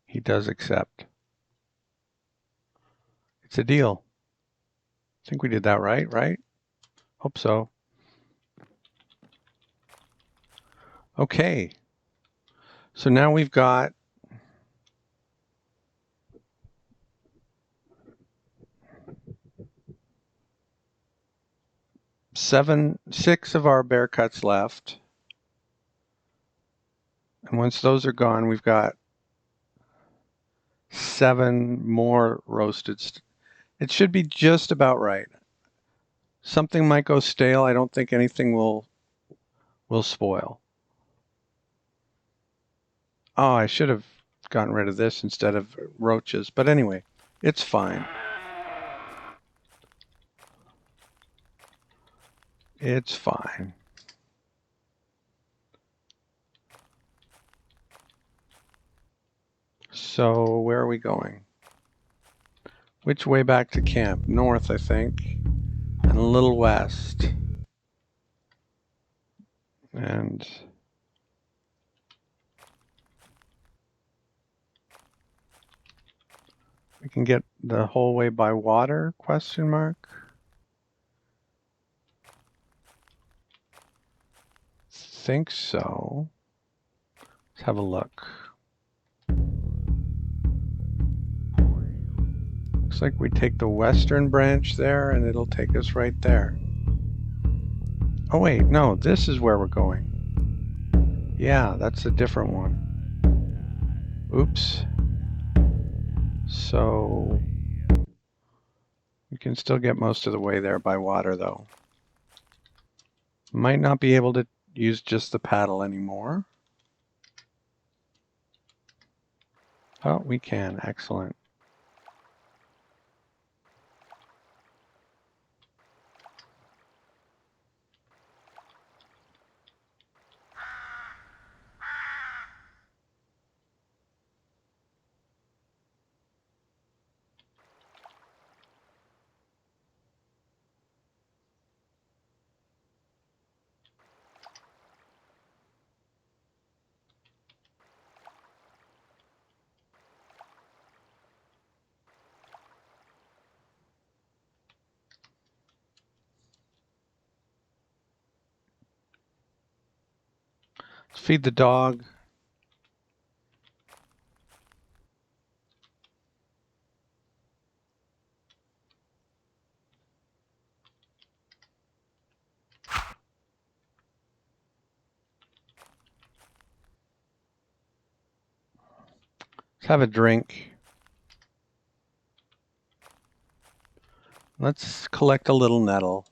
He does accept. It's a deal. I think we did that right? Hope so. Okay. So now we've got six of our bear cuts left. And once those are gone, we've got 7 more roasted. It should be just about right. Something might go stale. I don't think anything will spoil. Oh, I should have gotten rid of this instead of roaches. But anyway, it's fine. It's fine. So where are we going? Which way back to camp? North, I think, and a little west. And we can get the whole way by water, question mark? Think so. Let's have a look. Looks like we take the western branch there and it'll take us right there. Oh wait, no, this is where we're going. Yeah, that's a different one. Oops. So we can still get most of the way there by water though. Might not be able to use just the paddle anymore. Oh, we can. Excellent. Let's feed the dog. Let's have a drink. Let's collect a little nettle.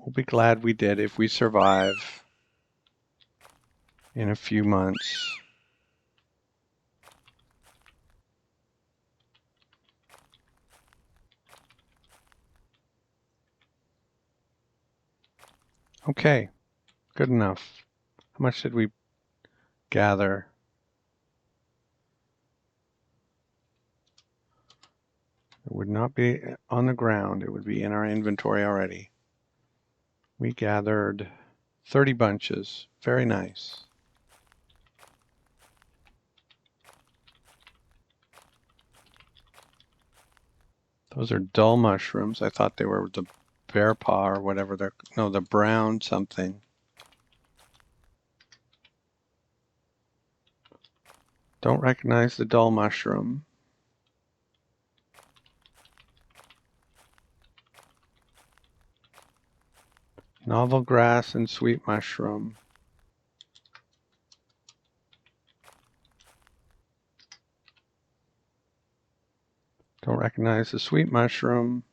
We'll be glad we did if we survive in a few months. Okay, good enough. How much did we gather? It would not be on the ground. It would be in our inventory already. We gathered 30 bunches. Very nice. Those are dull mushrooms. I thought they were the bear paw or whatever they're, no, the brown something. Don't recognize the dull mushroom. Novel grass and sweet mushroom. Don't recognize the sweet mushroom.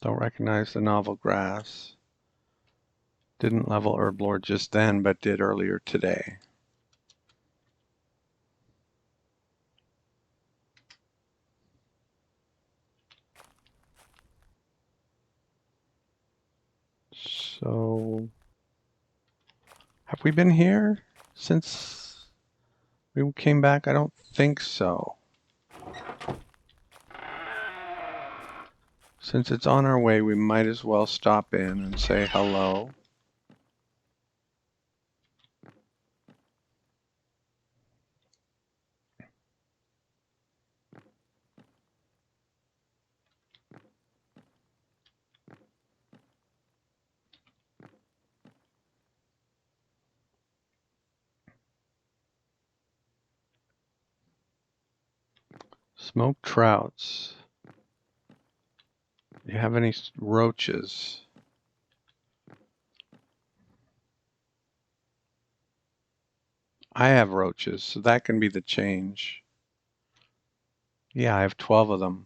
Don't recognize the novel grass. Didn't level Herblord just then, but did earlier today. So, have we been here since we came back? I don't think so. Since it's on our way, we might as well stop in and say hello. Smoked trouts. Do you have any roaches? I have roaches, so that can be the change. Yeah, I have 12 of them.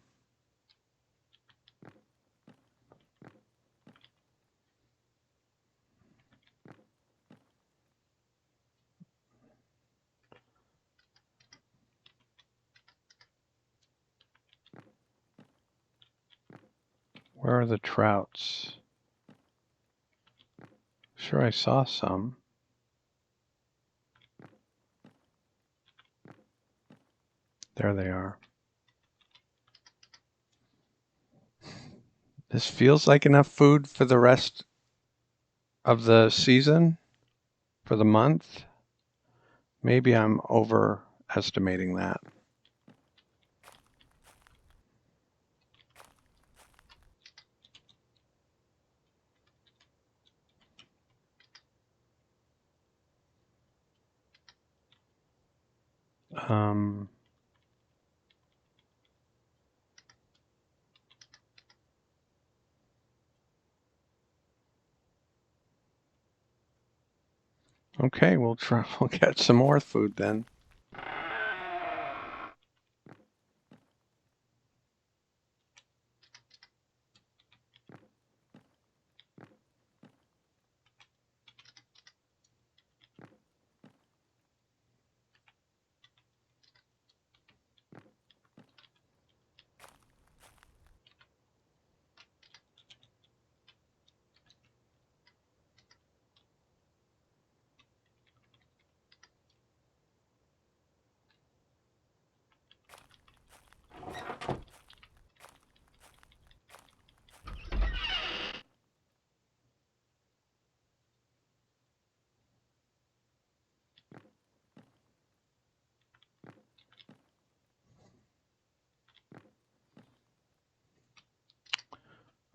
Where are the trouts? Sure, I saw some. There they are. This feels like enough food for the rest of the season, for the month. Maybe I'm overestimating that. Okay, we'll try. We'll get some more food then.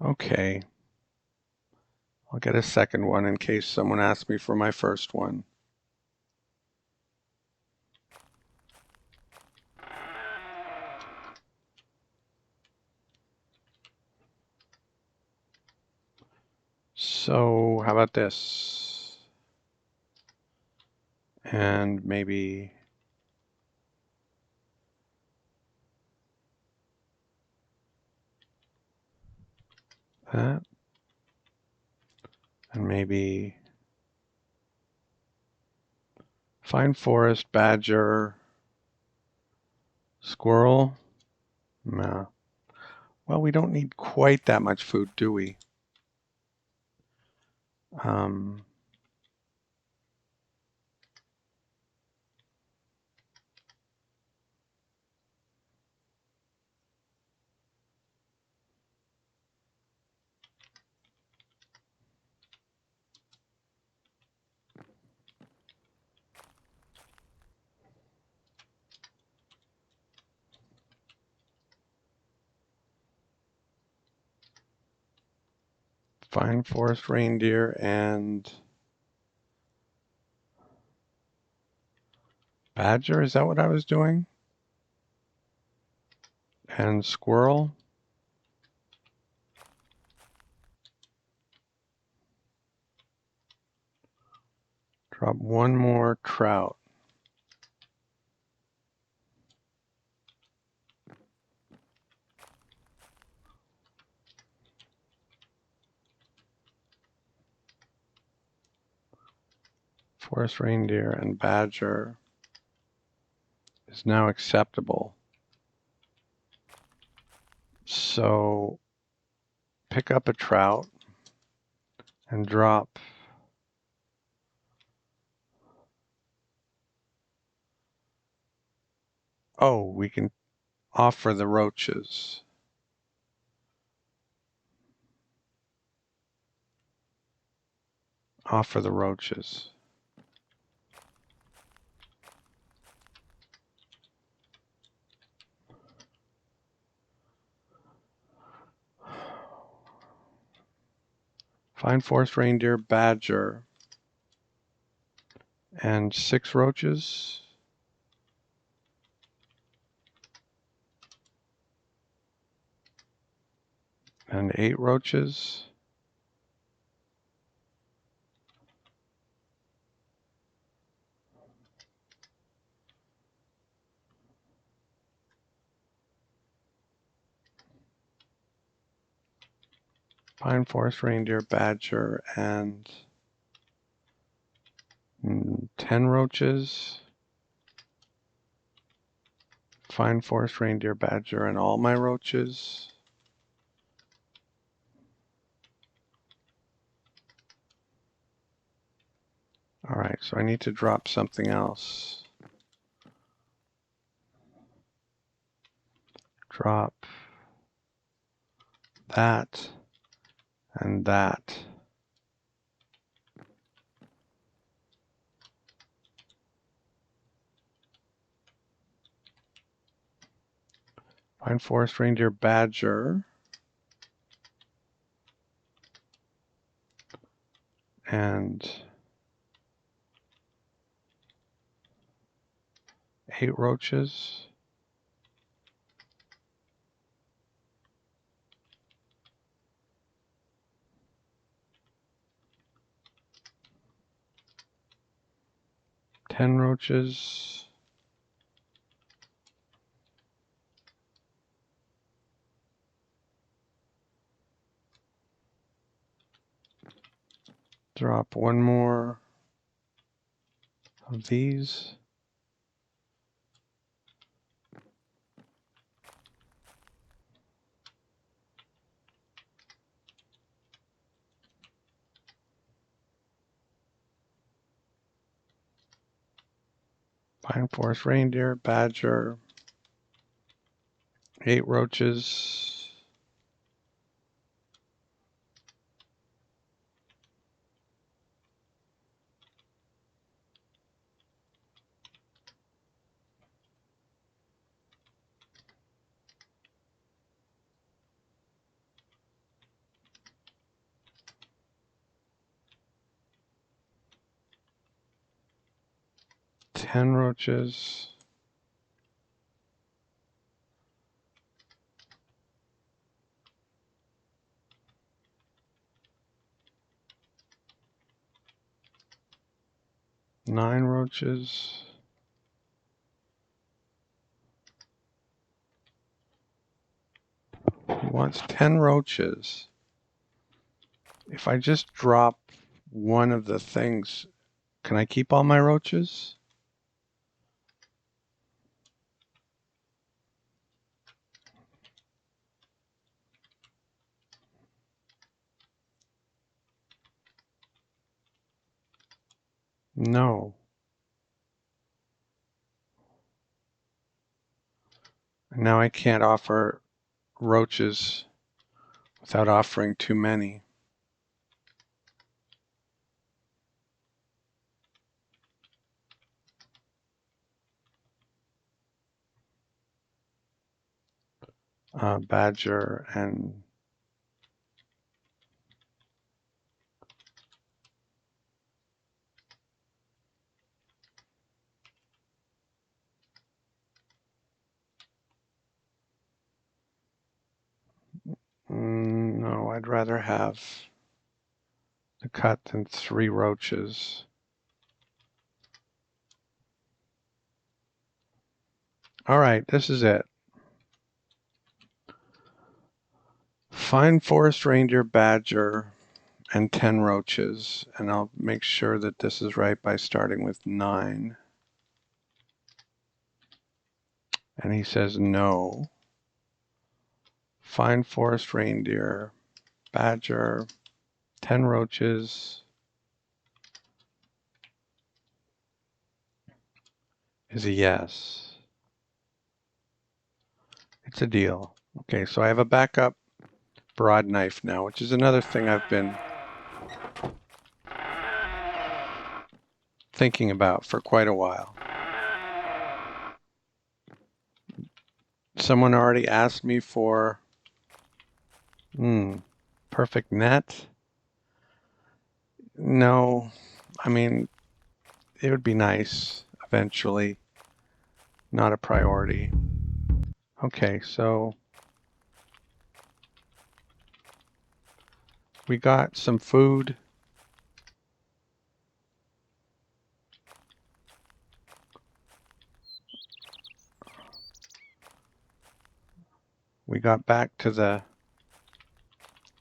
Okay. I'll get a second one in case someone asks me for my first one. So how about this? And maybe that. And maybe fine forest, badger, squirrel. No. Well, we don't need quite that much food, do we? Um, Fine forest reindeer and badger, is that what I was doing? And squirrel. Drop one more trout. Forest reindeer and badger is now acceptable. So pick up a trout and drop. Oh, we can offer the roaches. Offer the roaches. Fine forest reindeer, badger, and 6 roaches. And 8 roaches. Pine forest reindeer, badger, and 10 roaches. Fine forest reindeer, badger, and all my roaches. All right, so I need to drop something else. Drop that and that. Find forest reindeer badger. And 8 roaches. Ten roaches. Drop one more of these. Pine forest reindeer, badger, 8 roaches. Ten roaches. Nine roaches. He wants 10 roaches. If I just drop one of the things, can I keep all my roaches? No. Now I can't offer roaches without offering too many. Badger and no, I'd rather have the cut than 3 roaches. All right, this is it. Find forest reindeer, badger, and 10 roaches, and I'll make sure that this is right by starting with 9. And he says no. Find forest reindeer, badger, 10 roaches is a yes. It's a deal. Okay, so I have a backup broad knife now, which is another thing I've been thinking about for quite a while. Someone already asked me for perfect net. No, I mean, it would be nice eventually, not a priority. Okay, so we got some food. We got back to the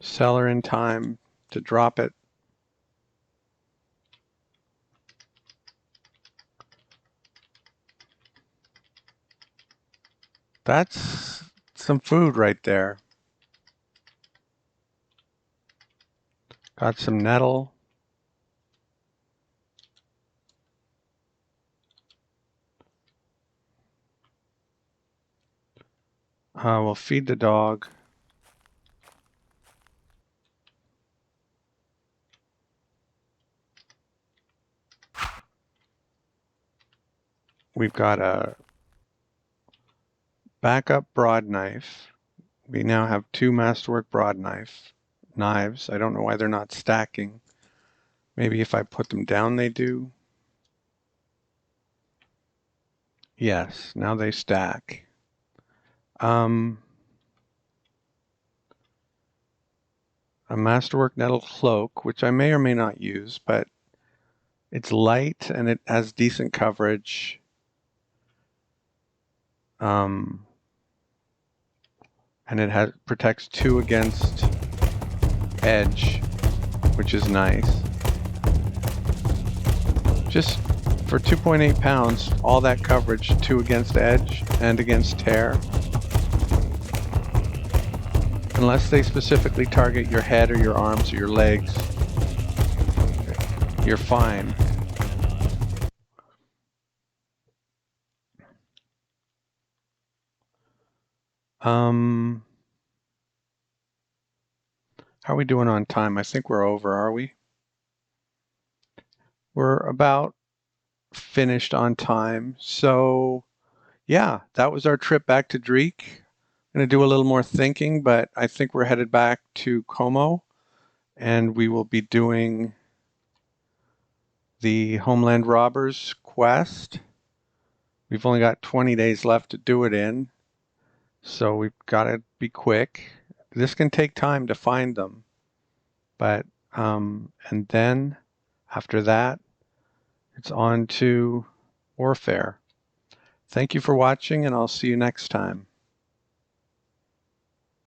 cellar in time to drop it. That's some food right there. Got some nettle. We'll feed the dog. We've got a backup broad knife. We now have 2 Masterwork broad knives. I don't know why they're not stacking. Maybe if I put them down they do. Yes, now they stack. A Masterwork nettle cloak, which I may or may not use, but it's light and it has decent coverage. And it protects 2 against edge, which is nice. Just for 2.8 pounds, all that coverage, 2 against edge and against tear. Unless they specifically target your head or your arms or your legs, you're fine. How are we doing on time? I think we're over, are we? We're about finished on time. So yeah, that was our trip back to Dreek. I'm going to do a little more thinking, but I think we're headed back to Como, and we will be doing the Homeland Robbers quest. We've only got 20 days left to do it in, so we've got to be quick. This can take time to find them, but and then after that, it's on to warfare. Thank you for watching, and I'll see you next time.